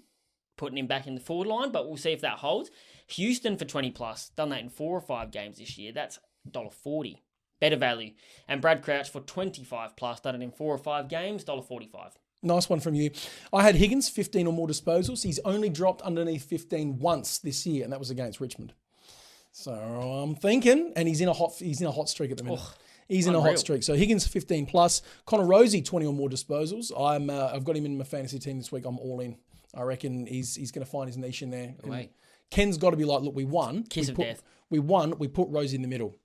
putting him back in the forward line, but we'll see if that holds. Houston for 20 plus. Done that in 4 or 5 games this year. That's $1.40. Better value. And Brad Crouch for 25 plus. Done it in 4 or 5 games. $1.45. Nice one from you. I had Higgins, 15 or more disposals. He's only dropped underneath 15 once this year, and that was against Richmond. So I'm thinking, and he's in a hot streak at the minute. He's in a hot streak. So Higgins 15 plus. Connor Rosie 20 or more disposals. I've got him in my fantasy team this week. I'm all in. I reckon he's going to find his niche in there. Ken's got to be like, look, we won. Kiss of death. We won. We put Rosie in the middle.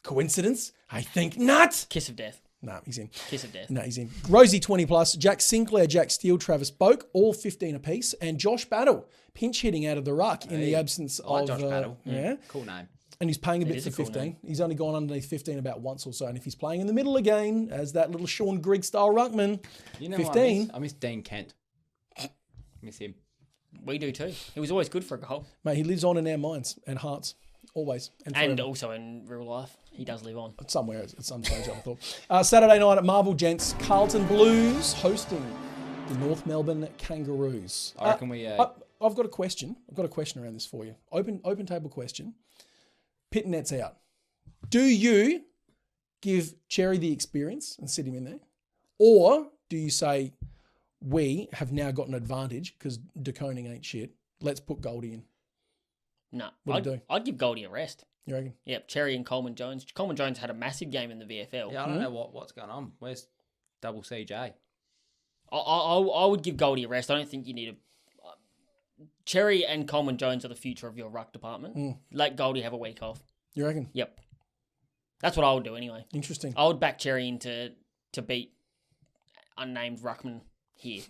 Coincidence? I think not. Kiss of death. No, he's in. Kiss of death. No, he's in. Rosie 20 plus, Jack Sinclair, Jack Steele, Travis Boak, all 15 apiece, and Josh Battle pinch hitting out of the ruck in the absence of Josh Battle. Yeah, cool name. And he's paying a bit for 15. He's only gone underneath 15 about once or so, and if he's playing in the middle again as that little Sean Grigg style ruckman, 15. I miss Dean Kent. Miss him. We do too. He was always good for a goal. Mate, he lives on in our minds and hearts. Always. And also in real life. He does live on. Somewhere at some stage, I thought. Saturday night at Marvel Gents, Carlton Blues hosting the North Melbourne Kangaroos. I reckon we... I've got a question. I've got a question around this for you. Open table question. Pit Net's out. Do you give Cherry the experience and sit him in there? Or do you say, we have now got an advantage because DeConing ain't shit. Let's put Goldie in. No. What'd I'd give Goldie a rest. You reckon? Yep, Cherry and Coleman Jones. Coleman Jones had a massive game in the VFL. Yeah, I don't know what's going on. Where's Double CJ? I would give Goldie a rest. I don't think you need a... Cherry and Coleman Jones are the future of your ruck department. Let Goldie have a week off. You reckon? Yep. That's what I would do anyway. Interesting. I would back Cherry into to beat unnamed ruckman here.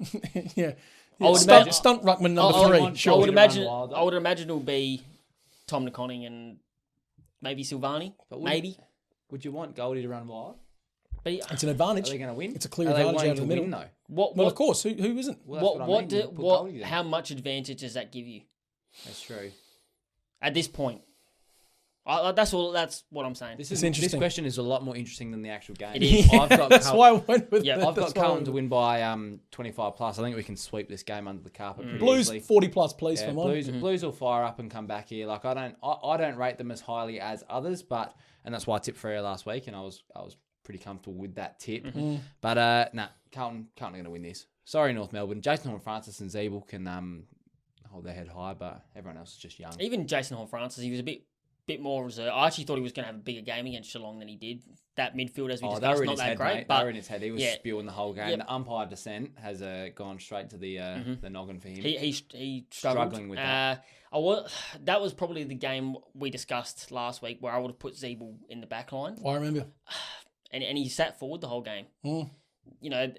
Yeah. I would Stunt ruckman number 3. Sure. I would imagine it'll be Tom Niconning and maybe Silvani. Maybe. Would you want Goldie to run wild? But it's an advantage. Are they going to win? It's a clear advantage out of the middle. Win, though? Well, of course. Who isn't? Well, how much advantage does that give you? That's true. At this point. That's what I'm saying. It's interesting. This question is a lot more interesting than the actual game. It is. That's why I went with Yeah, I've got Carlton to win by 25 plus. I think we can sweep this game under the carpet pretty Blues easily. 40 plus, please, for mine. Blues will fire up and come back here. Like I don't rate them as highly as others, and that's why I tipped Freo last week, and I was pretty comfortable with that tip. But Carlton are going to win this. Sorry, North Melbourne. Jason Horne-Francis and Zeeble can hold their head high, but everyone else is just young. Even Jason Horne-Francis, he was a bit more reserved. I actually thought he was going to have a bigger game against Geelong than he did. That midfield, as we discussed, not that great. But they were in his head. He was spewing the whole game. Yep. The umpire dissent has gone straight to the noggin for him. He struggling with that. That was probably the game we discussed last week where I would have put Zeeble in the back line. I remember. And he sat forward the whole game. You know,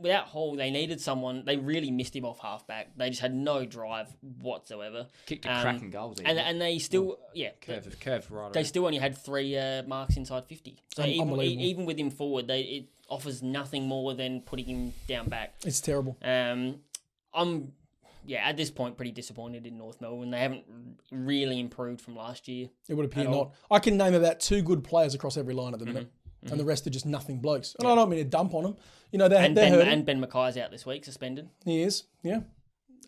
without Hall, they needed someone. They really missed him off halfback. They just had no drive whatsoever. Kicked a cracking goals. And they still, curved right. They still only had 3 marks inside 50. So even with him forward, it offers nothing more than putting him down back. It's terrible. I'm at this point pretty disappointed in North Melbourne. They haven't really improved from last year. It would appear not. I can name about 2 good players across every line at the minute. And the rest are just nothing blokes. And I don't mean to dump on them. You know, they're hurting. And Ben Mackay's out this week, suspended. He is, yeah.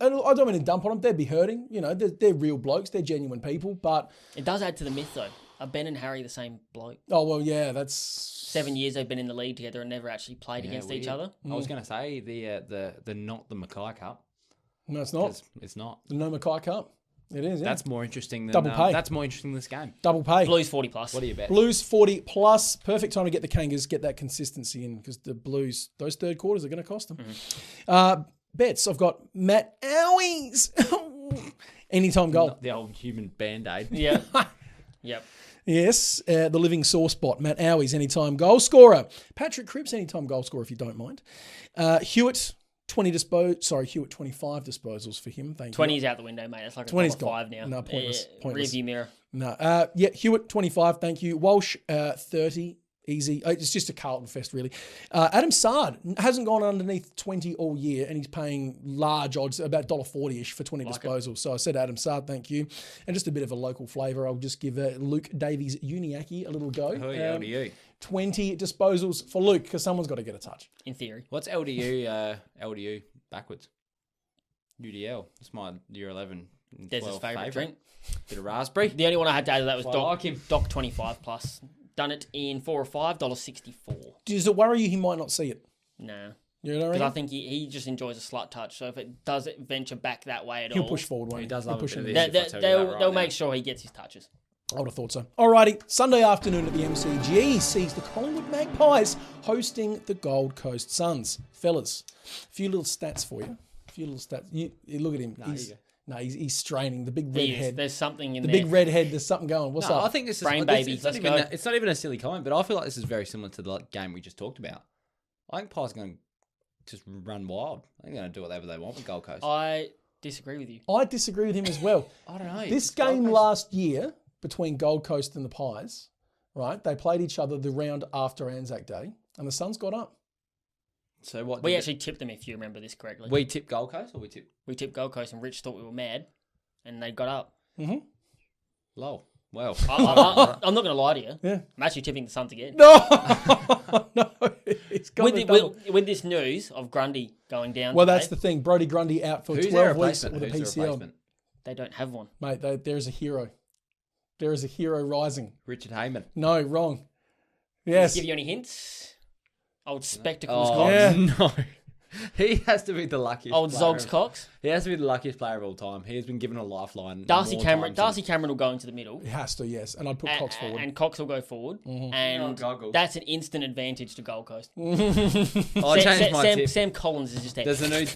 And I don't mean to dump on them. They'd be hurting. You know, they're real blokes. They're genuine people. But it does add to the myth, though. Are Ben and Harry the same bloke? Oh, well, yeah, that's... 7 years they've been in the league together and never actually played against each other. I was going to say the not the Mackay Cup. No, it's not. It's not. The no Mackay Cup. It is, yeah. That's more interesting than... Double pay. That's more interesting than this game. Double pay. Blues 40 plus. What do you bet? Blues 40 plus. Perfect time to get the Kangas, get that consistency in, because the Blues, those third quarters are going to cost them. Bets, I've got Matt Owies. Anytime goal. Not the old human Band-Aid. Yeah. Yep. Yes, the living sauce bot, Matt Owies, anytime goal scorer. Patrick Cripps, anytime goal scorer, if you don't mind. Hewitt, 25 disposals for him. Thank you. 20's out the window, mate. That's like a 20's $5 now. No, pointless. Rearview mirror. No. Hewitt, 25, thank you. Walsh, 30. Easy. It's just a Carlton fest, really. Adam Sard hasn't gone underneath 20 all year, and he's paying large odds, about $1.40-ish for 20 disposals. So I said Adam Sard, thank you. And just a bit of a local flavour, I'll just give Luke Davies Uniacke a little go. Oh, yeah, LDU. 20 disposals for Luke, because someone's got to get a touch. In theory. What's LDU backwards? UDL. It's my year 11 and 12 Des' favourite drink. Bit of raspberry. The only one I had to add to that was like Doc 25 plus. Done it in 4 or $5, $1.64. Does it worry you he might not see it? No. You know what I mean? Because I think he just enjoys a slut touch. So if it does venture back that way at all... He'll push forward, won't he? He does love push a him. bit of this. They'll make sure he gets his touches. I would have thought so. Alrighty, Sunday afternoon at the MCG sees the Collingwood Magpies hosting the Gold Coast Suns. Fellas, a few little stats for you. You look at him. He's straining. The big red head. There's something in the there. big red head. There's something going. What's up? I think this is brain baby. It's not even a silly comment, but I feel like this is very similar to the game we just talked about. I think Pies are going to just run wild. I think they're going to do whatever they want with Gold Coast. I disagree with you. I disagree with him as well. I don't know. This game last year between Gold Coast and the Pies, right? They played each other the round after Anzac Day, and the Suns got up. So what? We actually tipped them, if you remember this correctly. We tipped Gold Coast, or we tipped? We tipped Gold Coast, and Rich thought we were mad, and they got up. Mm-hmm. Lol. Well, I'm not going to lie to you. Yeah. I'm actually tipping the Suns again. No, it's with this news of Grundy going down. Well, today, that's the thing. Brody Grundy out for who's 12 weeks with a PCL. They don't have one, mate. There's a hero. There is a hero rising. Richard Heyman. No, wrong. Yes. Give you any hints? Old spectacles. Oh, yeah. no. He has to be the luckiest. Old player Zogs Cox. He has to be the luckiest player of all time. He has been given a lifeline. Darcy more Cameron. times Darcy Cameron will go into the middle. He has to, yes. And I'd put Cox forward. And Cox will go forward. And goggles. that's an instant advantage to Gold Coast. I changed my tip. Sam Collins is just there. There's a new.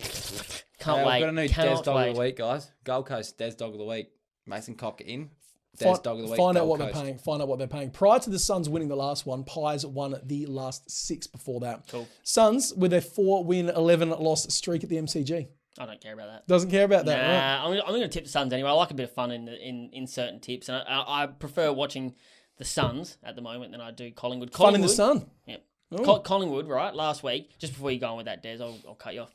Can't wait. We've got a new Cannot Des Dog wait. of the Week, guys. Gold Coast Des Dog of the Week. Mason Cock in. Des Dog of the Week. Find out Gold what Coast. they're paying. Find out what they're paying. Prior to the Suns winning the last one, Pies won the last 6 before that. Cool. Suns with their 4-win, 11-loss streak at the MCG. I don't care about that. Doesn't care about that, right? I'm going to tip the Suns anyway. I like a bit of fun in certain tips, and I prefer watching the Suns at the moment than I do Collingwood. Fun in the sun. Yep. Collingwood, right? Last week, just before you go on with that, Des, I'll cut you off.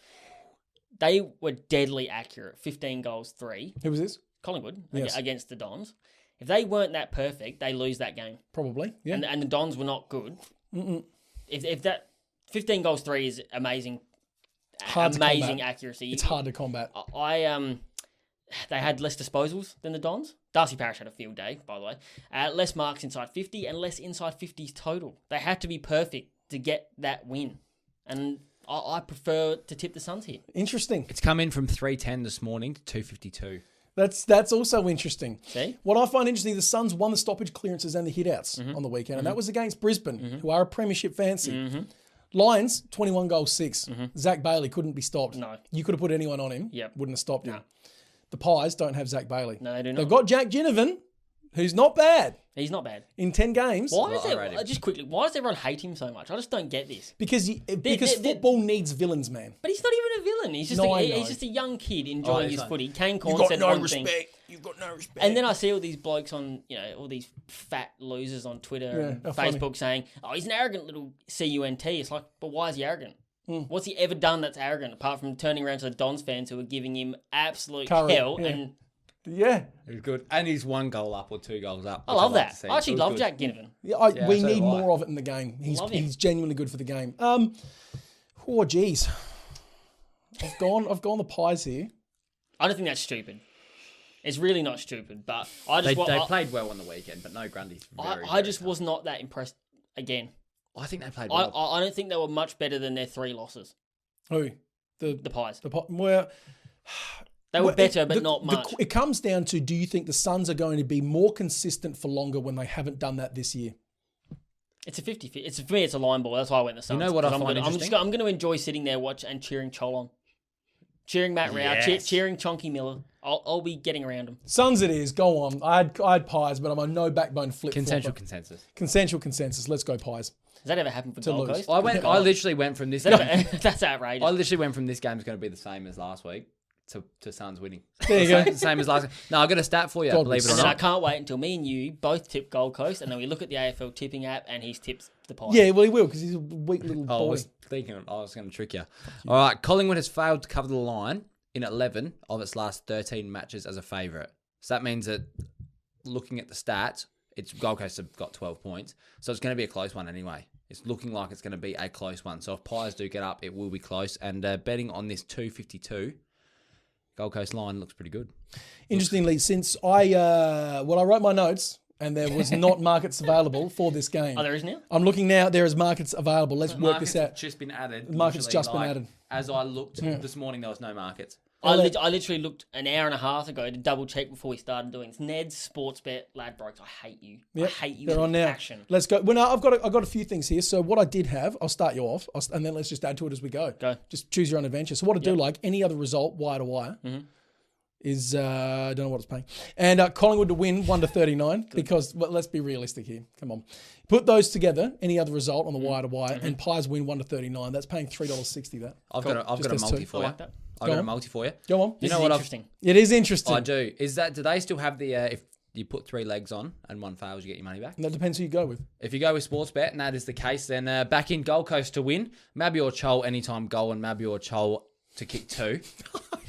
They were deadly accurate. 15 goals, 3. Who was this? Collingwood Yes. against the Dons. If they weren't that perfect, they lose that game. Probably, yeah. And the Dons were not good. If that 15 goals, 3 is amazing. Hard to amazing combat. accuracy. It's hard to combat. They had less disposals than the Dons. Darcy Parish had a field day, by the way. Less marks inside 50 and less inside 50s total. They had to be perfect to get that win. And I prefer to tip the Suns here. Interesting. It's come in from 310 this morning to 252. That's also interesting. See? What I find interesting, the Suns won the stoppage clearances and the hit-outs on the weekend, and that was against Brisbane, who are a premiership fancy. Lions, 21 goals, 6. Zach Bailey couldn't be stopped. No. You could have put anyone on him. Yep. Wouldn't have stopped him. No. The Pies don't have Zach Bailey. No, they do not. They've got Jack Ginnivan, who's not bad He's not bad. in 10 games. Why is I rate him. just quickly, why does everyone hate him so much? I just don't get this. Because football needs villains, man. But he's not even a villain. He's just No, I know. he's just a young kid enjoying his footy. Kane Corn said one thing. You've got no respect. And then I see all these blokes on, all these fat losers on Twitter and how funny. Facebook saying, "Oh, he's an arrogant little cunt." It's like, but why is he arrogant? What's he ever done that's arrogant apart from turning around to the Dons fans who are giving him absolute Curry, hell? yeah. And Yeah. It was good. And he's 1 goal up or 2 goals up. I love that. to see. I actually It was love good. Jack Ginnivan. Yeah, we so need do I. more of it in the game. Love him. He's genuinely good for the game. Oh, geez. I've gone the Pies here. I don't think that's stupid. It's really not stupid, but I They just played well on the weekend, but no Grundy's I just was not that impressed again. I think they played well. I don't think they were much better than their 3 losses. Who? The Pies. Well, They were better, but not much. It comes down to, do you think the Suns are going to be more consistent for longer when they haven't done that this year? It's a 50-50. For me, it's a line ball. That's why I went the Suns. You know what I 'Cause find interesting? I'm going to enjoy sitting there and cheering Cholon. Cheering Matt Rao, Yes. cheering Chonky Miller. I'll be getting around them. Suns it is. Go on. I had Pies, but I'm a no backbone flip. Consensual consensus. Consensual consensus. Let's go Pies. Has that ever happened for Gold lose. Coast? I literally went from this game. That's outrageous. I literally went from this game's going to be the same as last week to Suns winning. There you go. Same as last week. No, I got a stat for you, God, believe it or And then I not. can't wait until me and you both tip Gold Coast, and then we look at the AFL tipping app, and he's tips the Pies. Yeah, well, he will, because he's a weak little I boy. was thinking I was going to trick you. All right, Collingwood has failed to cover the line in 11 of its last 13 matches as a favourite. So that means that looking at the stats, it's Gold Coast have got 12 points. So it's going to be a close one anyway. It's looking like it's going to be a close one. So if Pies do get up, it will be close. And betting on this 252, Gold Coast line looks pretty good. Interestingly, since I wrote my notes and there was not markets available for this game. Oh, there is now? I'm looking now. There is markets available. Let's work this out. Just been added. Market's literally, just been added. As I looked this morning, there was no markets. I literally looked an hour and a half ago to double check before we started doing this. Ned's Sportsbet Ladbrokes. I hate you. Yep, I hate you. they're on now. Action. Let's go. Well, no, I've got a few things here. So what I did have, I'll start you off, and then let's just add to it as we go. Go. Just choose your own adventure. So what I do like, any other result, wire to wire, is I don't know what it's paying. And Collingwood to win 1-39 because let's be realistic here. Come on, put those together. Any other result on the wire to wire, and Pies win 1-39. That's paying $3.60. That I've got a Just multi S2. for I you. like that. I've Go got a on. multi for you. Go on. This know is what interesting. It is interesting. I do. Is that, do they still have the, if you put 3 legs on and one fails, you get your money back? And that depends who you go with. If you go with Sportsbet, and that is the case, then back in Gold Coast to win. Mabby or Chol anytime goal, and Mabby or Chol to kick 2.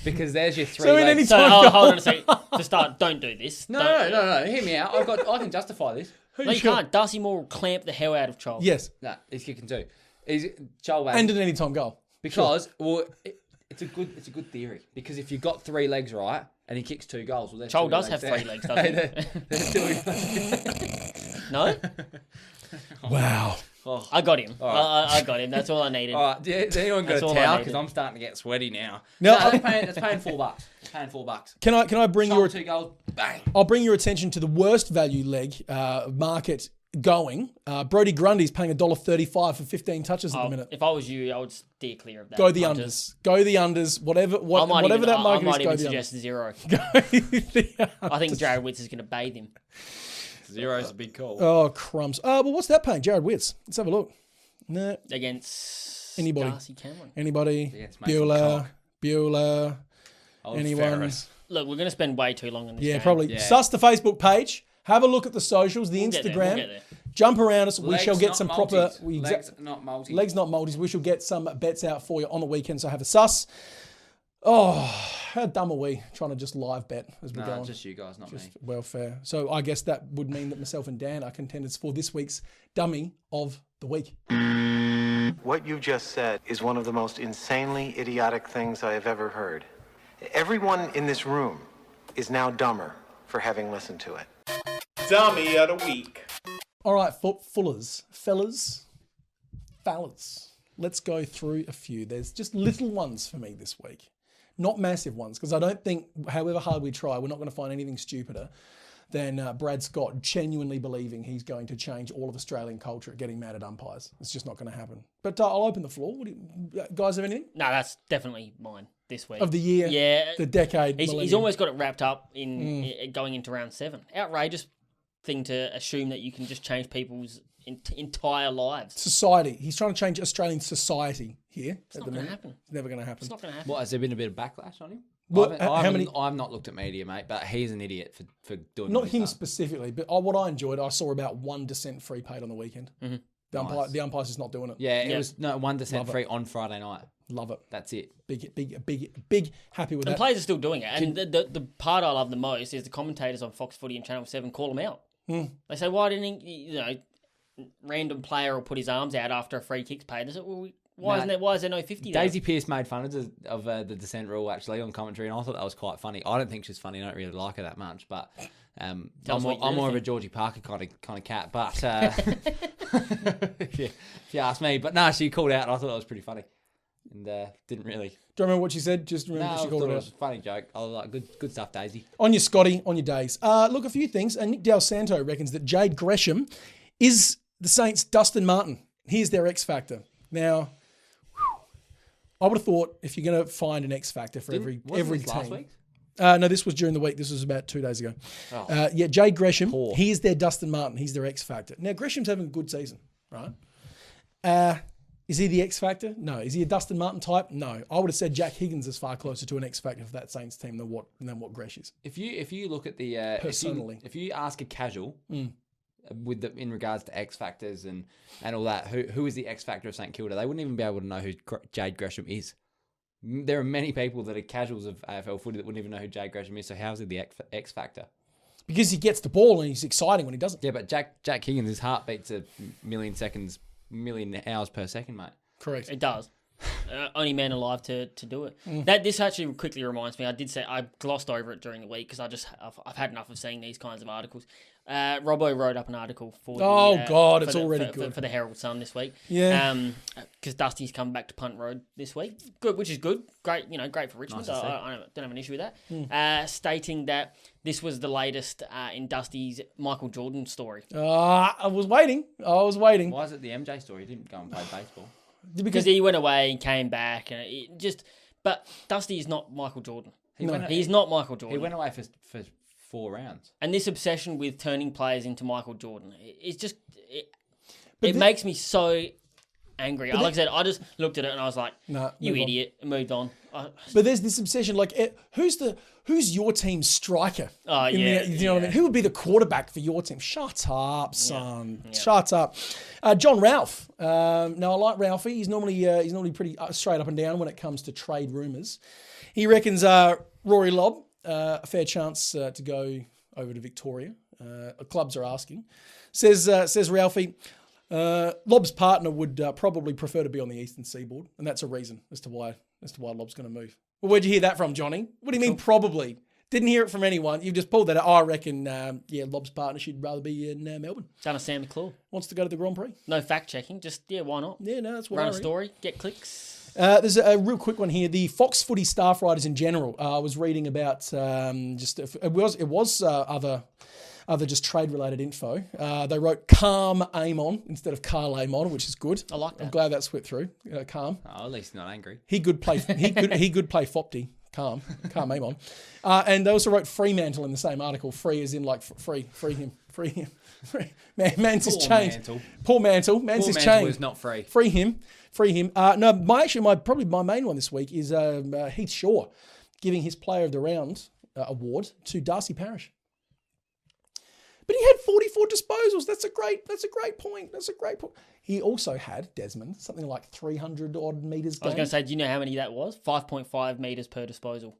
Because there's your 3 So in legs. any So time hold on a second. To start, don't do this. No, hear me out. I can justify this. No, you can't. Darcy Moore will clamp the hell out of Charles. Yes, No, he's kicking 2. Chol and an anytime goal. because it's a good theory. Because if you've got 3 legs right and he kicks 2 goals, well, Chol does have 3 legs, doesn't he? They're doing. No? Wow. Oh. I got him. Right. I got him. That's all I needed. All right, does anyone got That's a all I towel? needed. Because I'm starting to get sweaty now. No, No, that's paying $4. It's paying $4. Can I bring Shot your 2 goals, bang. I'll bring your attention to the worst value leg market going. Brody Grundy's paying $1.35 for 15 touches at the minute. If I was you, I would steer clear of that. Go the unders. Go the unders. Whatever that market I is, might go even the suggest 0. unders. Go the unders. I think Jared Witts is going to bathe him. 0's a big call. Oh, crumbs. Well, what's that paying? Jared Witts. Let's have a look. Nah. Against Anybody. Darcy Cameron. Anybody? Against Mason Bueller. Old Anyone? Ferris. Look, we're going to spend way too long on this Yeah, game. probably. Yeah. Suss the Facebook page. Have a look at the socials, the We'll get there, Instagram. we'll get there. Jump around us. We Legs, shall get not some multis. proper... Legs, not multi. Legs, not multis. We shall get some bets out for you on the weekend, so have a sus. Oh, how dumb are we trying to just live bet as we go on? Just you guys, not me. Welfare. So I guess that would mean that myself and Dan are contenders for this week's Dummy of the Week. What you just said is one of the most insanely idiotic things I have ever heard. Everyone in this room is now dumber for having listened to it. Dummy of the week. All right, fellas, let's go through a few. There's just little ones for me this week. Not massive ones, because I don't think, however hard we try, we're not going to find anything stupider than Brad Scott genuinely believing he's going to change all of Australian culture at getting mad at umpires. It's just not going to happen. But I'll open the floor. What do you guys have anything? No, that's definitely mine this week. Of the year, Yeah. the decade, He's millennium. almost got it wrapped up in going into round 7. Outrageous thing to assume that you can just change people's entire lives. Society. He's trying to change Australian society here. It's not going to happen. It's never going to happen. It's not going to happen. What, has there been a bit of backlash on him? Well, I've not looked at media, mate, but he's an idiot for doing Not what he's him done. specifically, but what I enjoyed, I saw about 1 dissent free paid on the weekend. Mm-hmm. The umpire's just not doing it. Yeah, it was 1% free on Friday night. Love it. That's it. Big happy with And that. players are still doing it. And the part I love the most is the commentators on Fox Footy and Channel 7 call them out. They say, why didn't he, random player will put his arms out after a free kick's paid? They say, well, why is there no 50 there? Daisy Pearce made fun of the dissent rule actually on commentary, and I thought that was quite funny. I don't think she's funny. I don't really like her that much, but I'm more of a Georgie Parker kind of cat. But if you ask me, but no, she called out, and I thought that was pretty funny, and didn't really. Do you remember what she said? Just remember No, she I called thought it it out. was a funny joke. I was like, good stuff, Daisy. On your Scotty, on your days. Look, a few things. Nick Del Santo reckons that Jade Gresham is the Saints' Dustin Martin. Here's their X Factor. Now, I would have thought if you're going to find an X Factor for every team. Last week? No, this was during the week. This was about 2 days ago. Jade Gresham, he is their Dustin Martin. He's their X Factor. Now, Gresham's having a good season, right? Is he the X Factor? No. Is he a Dustin Martin type? No. I would have said Jack Higgins is far closer to an X Factor for that Saints team than what Gresh is. If you look at the Personally. if you ask a casual in regards to X Factors and all that, who is the X Factor of St Kilda, they wouldn't even be able to know who Jade Gresham is. There are many people that are casuals of AFL footy that wouldn't even know who Jade Gresham is. So how is he the X Factor? Because he gets the ball and he's exciting when he doesn't. Yeah, but Jack Higgins, his heart beats a million hours per second, mate. Correct. It does. Only man alive to do it. This actually quickly reminds me. I glossed over it during the week because I've had enough of seeing these kinds of articles. Robbo wrote up an article for it's already good for the Herald Sun this week. Yeah, because Dusty's come back to Punt Road this week. Good, which is good. Great, great for Richmond. Nice I don't have an issue with that. Stating that this was the latest in Dusty's Michael Jordan story. I was waiting. Why is it the MJ story? He didn't go and play baseball. Because he went away and came back, and but Dusty is not Michael Jordan. He's not Michael Jordan. He went away for 4 rounds. And this obsession with turning players into Michael Jordan, it's just it makes me so angry. Like I said, I just looked at it and I was like, Nah, "You move on. idiot!" And moved on. But there's this obsession, like who's your team's striker? Oh, You know what I mean? Who would be the quarterback for your team? Shut up, son. Yeah. Shut up. John Ralph. Now I like Ralphie. He's normally pretty straight up and down when it comes to trade rumours. He reckons Rory Lobb a fair chance to go over to Victoria. Clubs are asking. Says Ralphie. Lobb's partner would probably prefer to be on the eastern seaboard, and that's a reason as to why Lobb's going to move. Well, where'd you hear that from, Johnny? What do you mean probably? Didn't hear it from anyone. You've just pulled that out. I reckon, Lob's partner should rather be in Melbourne. Done a Sam McClure. Wants to go to the Grand Prix. No fact checking. Just, why not? Yeah, no, that's what Run I a reckon. story, get clicks. There's a real quick one here. The Fox Footy staff writers in general. I was reading about other just trade-related info. They wrote calm aim on instead of Carl aim on, which is good. I like that. I'm glad that slipped through. Calm. Oh, at least not angry. He could play. He could play Fopty. Calm aim on. And they also wrote Fremantle in the same article. Free as in like free him. Man's has changed. Mantle. Poor Mantle. Man's has Mantle changed. is not free. Free him. No, my main one this week is Heath Shaw giving his Player of the Round award to Darcy Parish. But he had 44 disposals. That's a great point. He also had, Desmond, something like 300 odd metres gained. I was going to say, do you know how many that was? 5.5 metres per disposal.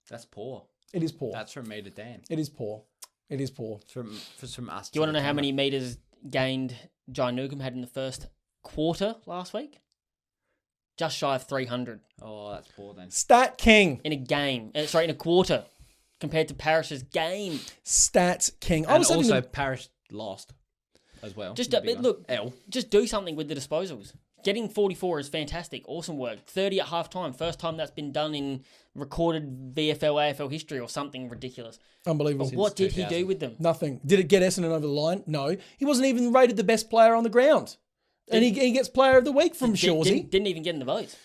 That's poor. It is poor. That's from me to Dan. It is poor. It's from us. Do you want to know how many metres gained Jai Newcomb had in the first quarter last week? Just shy of 300. Oh, that's poor then. Stat King. In a game. In a quarter. Compared to Parish's game. Stat King. And also Parish lost as well. Just look, just do something with the disposals. Getting 44 is fantastic. Awesome work. 30 at half-time. First time that's been done in recorded VFL, AFL history or something ridiculous. Unbelievable. But what did he do with them? Nothing. Did it get Essendon over the line? No. He wasn't even rated the best player on the ground. And he gets Player of the Week from Shawsey. Didn't even get in the votes.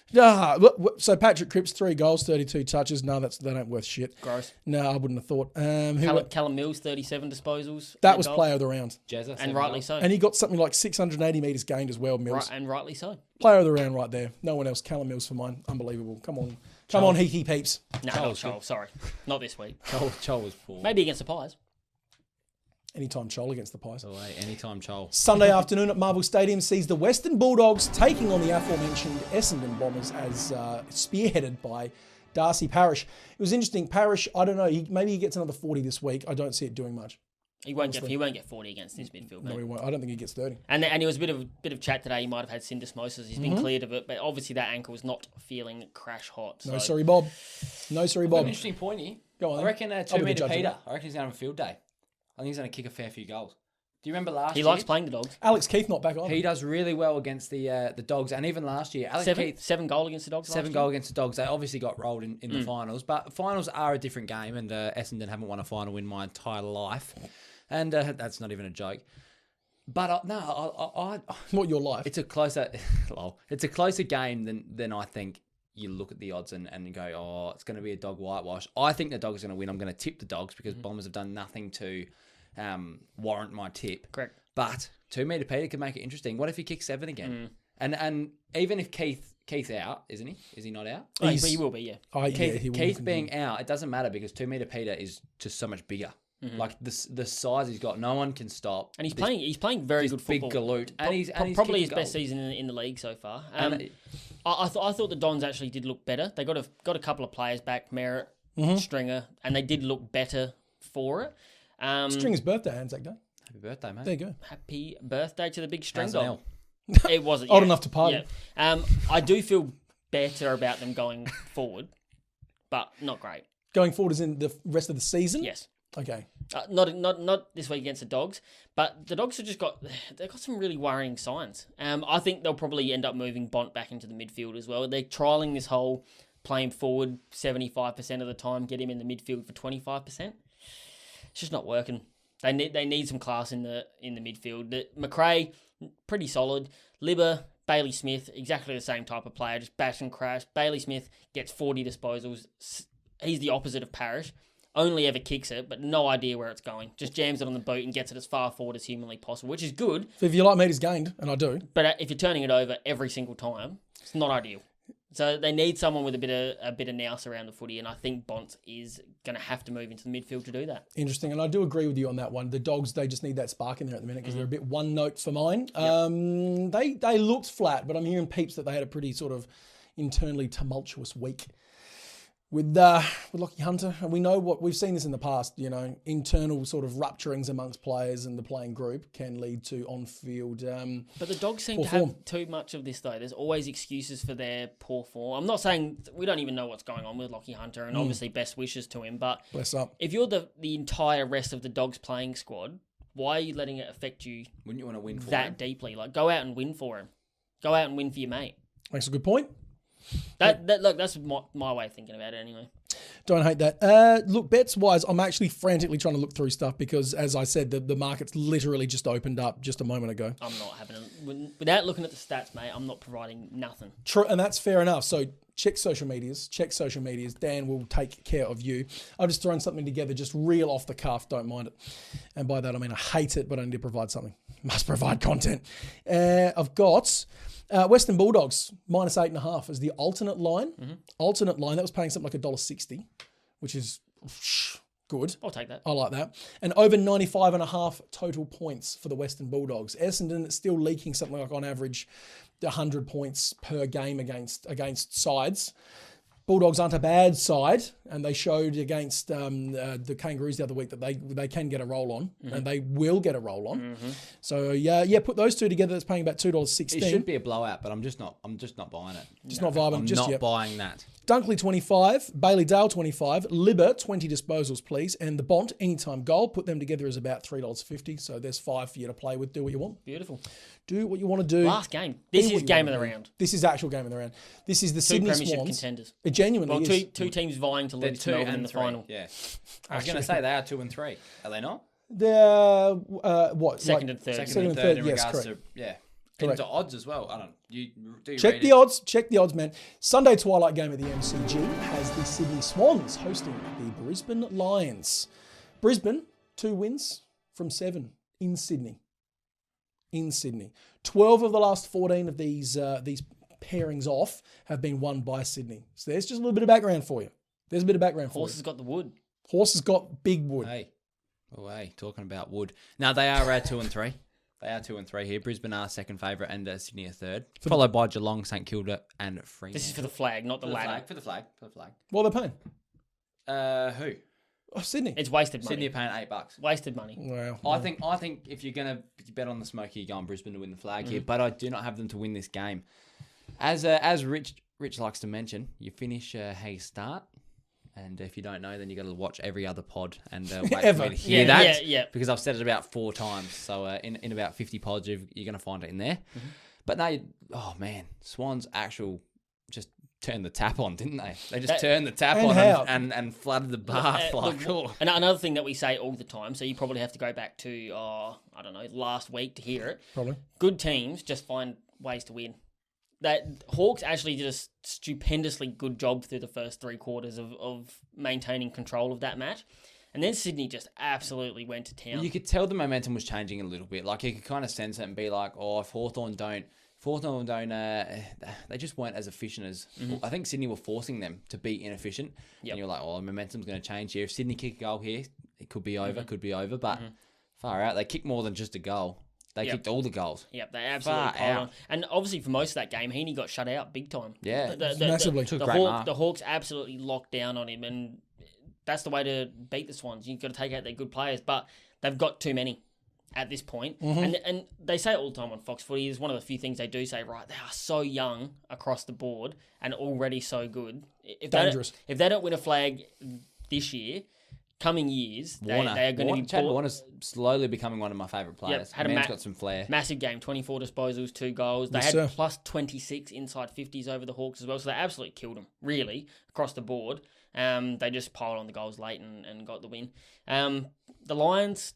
So Patrick Cripps, 3 goals, 32 touches. No, they don't worth shit. Gross. No, I wouldn't have thought. Callum Mills, 37 disposals. That was Player of the Round. Jezza, and rightly so. And he got something like 680 metres gained as well, Mills. And rightly so. Player of the Round right there. No one else. Callum Mills for mine. Unbelievable. Come on, Heaky Peeps. No, not Chol. Sorry. Not this week. Chol was poor. Maybe against the Pies. Anytime Chol against the Pies. Anytime Chol. Sunday afternoon at Marvel Stadium sees the Western Bulldogs taking on the aforementioned Essendon Bombers as spearheaded by Darcy Parish. It was interesting. Parish, I don't know, maybe he gets another 40 this week. I don't see it doing much. He won't get 40 against this midfield. No, he won't. I don't think he gets 30. And it was a bit of chat today. He might have had syndesmosis. He's been cleared of it, but obviously that ankle is not feeling crash hot. No, sorry, Bob. An interesting point here. Go on. I reckon 2-metre Peter. I reckon he's going to have a field day. I think he's going to kick a fair few goals. Do you remember last year? He likes playing the Dogs. Alex Keith not back on. He does really well against the Dogs, and even last year, Alex Keith 7 goal against the Dogs. 7 goal against the Dogs. They obviously got rolled in the finals, but finals are a different game, and Essendon haven't won a final in my entire life, and that's not even a joke. But What, your life? It's a closer, it's a closer game than I think. You look at the odds and you go, oh, it's going to be a dog whitewash. I think the Dogs are going to win. I'm going to tip the Dogs because Bombers have done nothing to warrant my tip. Correct. But 2-metre Peter could make it interesting. What if he kicks 7 again? And even if Keith's out, isn't he? Is he not out? He will be, yeah. Keith being out, it doesn't matter because 2-metre Peter is just so much bigger. Like the size he's got, no one can stop. And he's playing very good football. Big galoot. And he's probably his best season in the league so far. I thought the Dons actually did look better. They got a couple of players back, Merritt, Stringer, and they did look better for it. Stringer's birthday, Anzac Day. Happy birthday, mate. There you go. Happy birthday to the big string How's dog. Nell? It wasn't Old enough to party. Yeah. I do feel better about them going forward, but not great. Going forward as in the rest of the season? Yes. Okay. Not this week against the Dogs, but the Dogs have they've got some really worrying signs. I think they'll probably end up moving Bont back into the midfield as well. They're trialling this whole playing forward 75% of the time, get him in the midfield for 25%. It's just not working. They need some class in the midfield. McRae, pretty solid. Libber, Bailey Smith, exactly the same type of player, just bash and crash. Bailey Smith gets 40 disposals. He's the opposite of Parish. Only ever kicks it, but no idea where it's going. Just jams it on the boot and gets it as far forward as humanly possible, which is good. So if you like metres gained, and I do. But if you're turning it over every single time, it's not ideal. So they need someone with a bit of nous around the footy, and I think Bont is going to have to move into the midfield to do that. Interesting, and I do agree with you on that one. The Dogs, they just need that spark in there at the minute because they're a bit one note for mine. Yep. They looked flat, but I'm hearing peeps that they had a pretty sort of internally tumultuous week. with Lockie Hunter, and we know what we've seen this in the past. Internal sort of rupturings amongst players and the playing group can lead to on-field. But the Dogs seem to have too much of this, though. There's always excuses for their poor form. I'm not saying we don't even know what's going on with Lockie Hunter, and obviously best wishes to him. But Bless up. If you're the entire rest of the Dogs playing squad, why are you letting it affect you? Wouldn't you want to win for that him? deeply? Like, go out and win for him. Go out and win for your mate. Makes a good point. Look, that's my way of thinking about it anyway. Don't hate that. Look, bets-wise, I'm actually frantically trying to look through stuff because, as I said, the market's literally just opened up just a moment ago. I'm not without looking at the stats, mate, I'm not providing nothing. True, and that's fair enough. So check social medias. Dan will take care of you. I've just thrown something together, just real off the cuff. Don't mind it. And by that, I mean I hate it, but I need to provide something. Must provide content. I've got... Western Bulldogs, -8.5 is the alternate line. Mm-hmm. Alternate line, that was paying something like $1.60, which is good. I'll take that. I like that. And over 95.5 total points for the Western Bulldogs. Essendon still leaking something like on average 100 points per game against sides. Bulldogs aren't a bad side, and they showed against the Kangaroos the other week that they can get a roll on, and they will get a roll on. So put those two together. That's paying about $2.16. It should be a blowout, but I'm just not buying it. Just not vibing. I'm just not yet. buying that. Dunkley 25, Bailey Dale 25, Libber 20 disposals, please, and the Bont anytime goal. Put them together is about $3.50. So there's $5 for you to play with. Do what you want. Beautiful. Do what you want to do. Last game. This is game of the round. This is actual game of the round. This is the Two Sydney premiership Swans. contenders. It genuinely is. Two teams vying to lose to Melbourne in the final. Yeah. I was going to say they are 2 and 3. Are they not? They're what? Second and third. Second and third. in Yes, regards correct. to Correct. into odds as well. I don't. You do Check read the it? odds. Check the odds, man. Sunday twilight game at the MCG has the Sydney Swans hosting the Brisbane Lions. Brisbane, 2 wins from 7 in Sydney. 12 of the last 14 of these pairings off have been won by Sydney. So there's just a little bit of background for you. Horse has got the wood. Horse has got big wood. Hey, talking about wood. Now they are 2 and 3. They are 2 and 3 here. Brisbane are second favourite and Sydney are third, followed by Geelong, St Kilda, and Fremantle. This is for the flag, not the ladder. For the flag. What are they paying? Who? Oh, Sydney. It's wasted money. Sydney are paying $8. Wasted money. Wow. I think if you're gonna bet on the smoky, you go on Brisbane to win the flag here. But I do not have them to win this game. As Rich likes to mention, you finish how you start. And if you don't know, then you got to watch every other pod and wait for me to hear that. Yeah. Because I've said it about 4 times. So in about 50 pods, you're going to find it in there. But no, Swans just turned the tap on, didn't they? They just turned the tap on and flooded the bath. And another thing that we say all the time, so you probably have to go back to, last week to hear it. Probably. Good teams just find ways to win. That Hawks actually did a stupendously good job through the first 3 quarters of maintaining control of that match. And then Sydney just absolutely went to town. You could tell the momentum was changing a little bit. Like you could kind of sense it and be like, if Hawthorn don't, they just weren't as efficient as... I think Sydney were forcing them to be inefficient. Yep. And you're like, momentum's going to change here. If Sydney kick a goal here, it could be over, But far out, they kicked more than just a goal. They kicked all the goals. Yep, they absolutely piled on. And obviously for most of that game, Heaney got shut out big time. Yeah, massively. The Hawks absolutely locked down on him, and that's the way to beat the Swans. You've got to take out their good players, but they've got too many at this point. And they say it all the time on Fox Footy. It's one of the few things they do say, right, they are so young across the board and already so good. Dangerous. If they don't win a flag this year... Coming years, they are going to be... Chad Warner's slowly becoming one of my favourite players. Yep, Man's got some flair. Massive game, 24 disposals, 2 goals. They had plus 26 inside 50s over the Hawks as well, so they absolutely killed them, really, across the board. They just piled on the goals late and got the win. The Lions...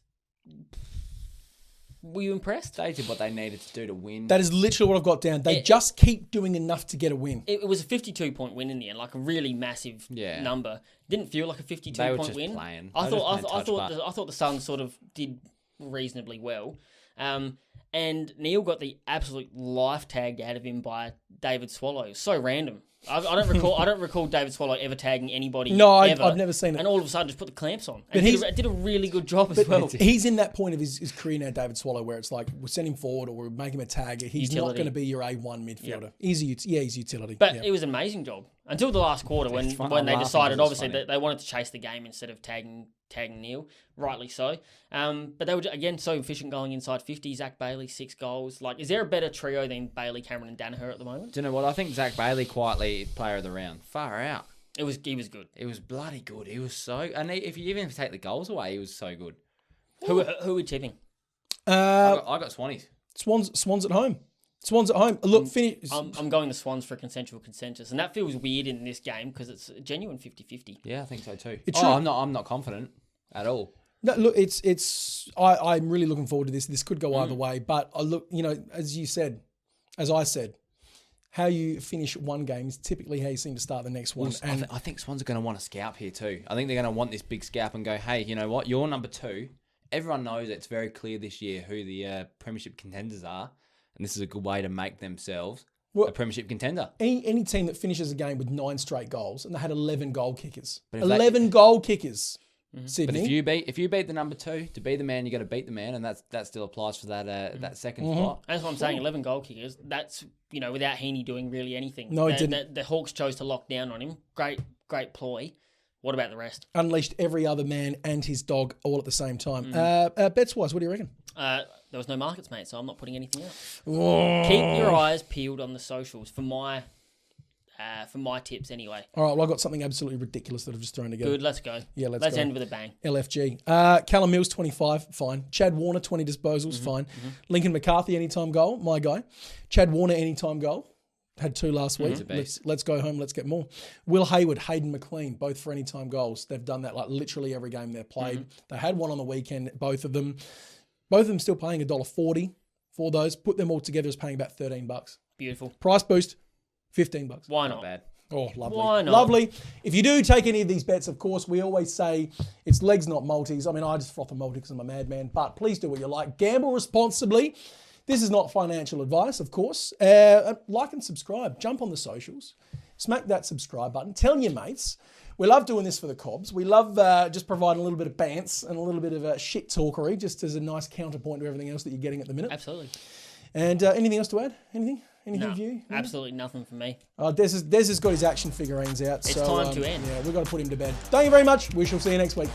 Were you impressed? They did what they needed to do to win. That is literally what I've got down. They just keep doing enough to get a win. It was a 52-point win in the end, like a really massive number. Didn't feel like a 52-point win. Playing. I thought the Suns sort of did reasonably well. And Neil got the absolute life tagged out of him by David Swallow. So random. I don't recall David Swallow ever tagging anybody. No, ever. I've never seen it. And all of a sudden, just put the clamps on. But And did a really good job as well. He's in that point of his career now, David Swallow, where it's like we'll send him forward or we'll make him a tagger. He's Utility. not going to be your A1 midfielder. He's utility. But it was an amazing job until the last quarter when they decided obviously that they wanted to chase the game instead of tagging Neil, rightly so. But they were again so efficient going inside 50. Zach Bailey 6 goals. Like, is there a better trio than Bailey, Cameron, and Danaher at the moment? Do you know what? I think Zach Bailey quietly player of the round. Far out. He was good. It was bloody good. He was so, and if you even take the goals away, he was so good. Who are we tipping? I got Swannies. Swans at home. Swans at home. Look, finish. I'm going the Swans for a consensual consensus, and that feels weird in this game because it's a genuine 50-50. Yeah, I think so too. It's true. I'm not confident at all. No, look, I'm really looking forward to this. This could go either way, but I look, as I said, how you finish one game is typically how you seem to start the next one. And I think Swans are going to want a scalp here too. I think they're going to want this big scalp and go, hey, you know what? You're number 2. Everyone knows it's very clear this year who the premiership contenders are, and this is a good way to make themselves a premiership contender. Any team that finishes a game with 9 straight goals, and they had 11 goal kickers. 11 goal kickers. Sydney. But if you beat the number 2, to be the man, you got to beat the man, and that still applies for that second spot. That's what I'm saying. 11 goal kickers. That's without Heaney doing really anything. No, it didn't. The Hawks chose to lock down on him. Great ploy. What about the rest? Unleashed every other man and his dog all at the same time. Bets wise, what do you reckon? There was no markets, mate, so I'm not putting anything out. Oh. Keep your eyes peeled on the socials for my tips anyway. All right, well, I've got something absolutely ridiculous that I've just thrown together. Good, let's go. Yeah, let's go. end with a bang. LFG. Callum Mills, 25, fine. Chad Warner, 20 disposals, fine. Lincoln McCarthy, anytime goal, my guy. Chad Warner, anytime goal. Had 2 last week. Let's go home. Let's get more. Will Hayward, Hayden McLean, both for anytime goals. They've done that like literally every game they've played. They had one on the weekend, both of them. Both of them still paying $1.40 for those. Put them all together as paying about $13. Beautiful. Price boost, $15. Why not? Not bad. Oh, lovely. Why not? Lovely. If you do take any of these bets, of course, we always say it's legs, not multis. I mean, I just froth a multi because I'm a madman, but please do what you like. Gamble responsibly. This is not financial advice, of course. Like and subscribe. Jump on the socials. Smack that subscribe button. Tell your mates. We love doing this for the Cobs. We love just providing a little bit of bants and a little bit of shit talkery, just as a nice counterpoint to everything else that you're getting at the minute. Absolutely. And anything else to add? Anything of you? Absolutely nothing for me. Des has got his action figurines out. It's time to end. Yeah, we've got to put him to bed. Thank you very much. We shall see you next week.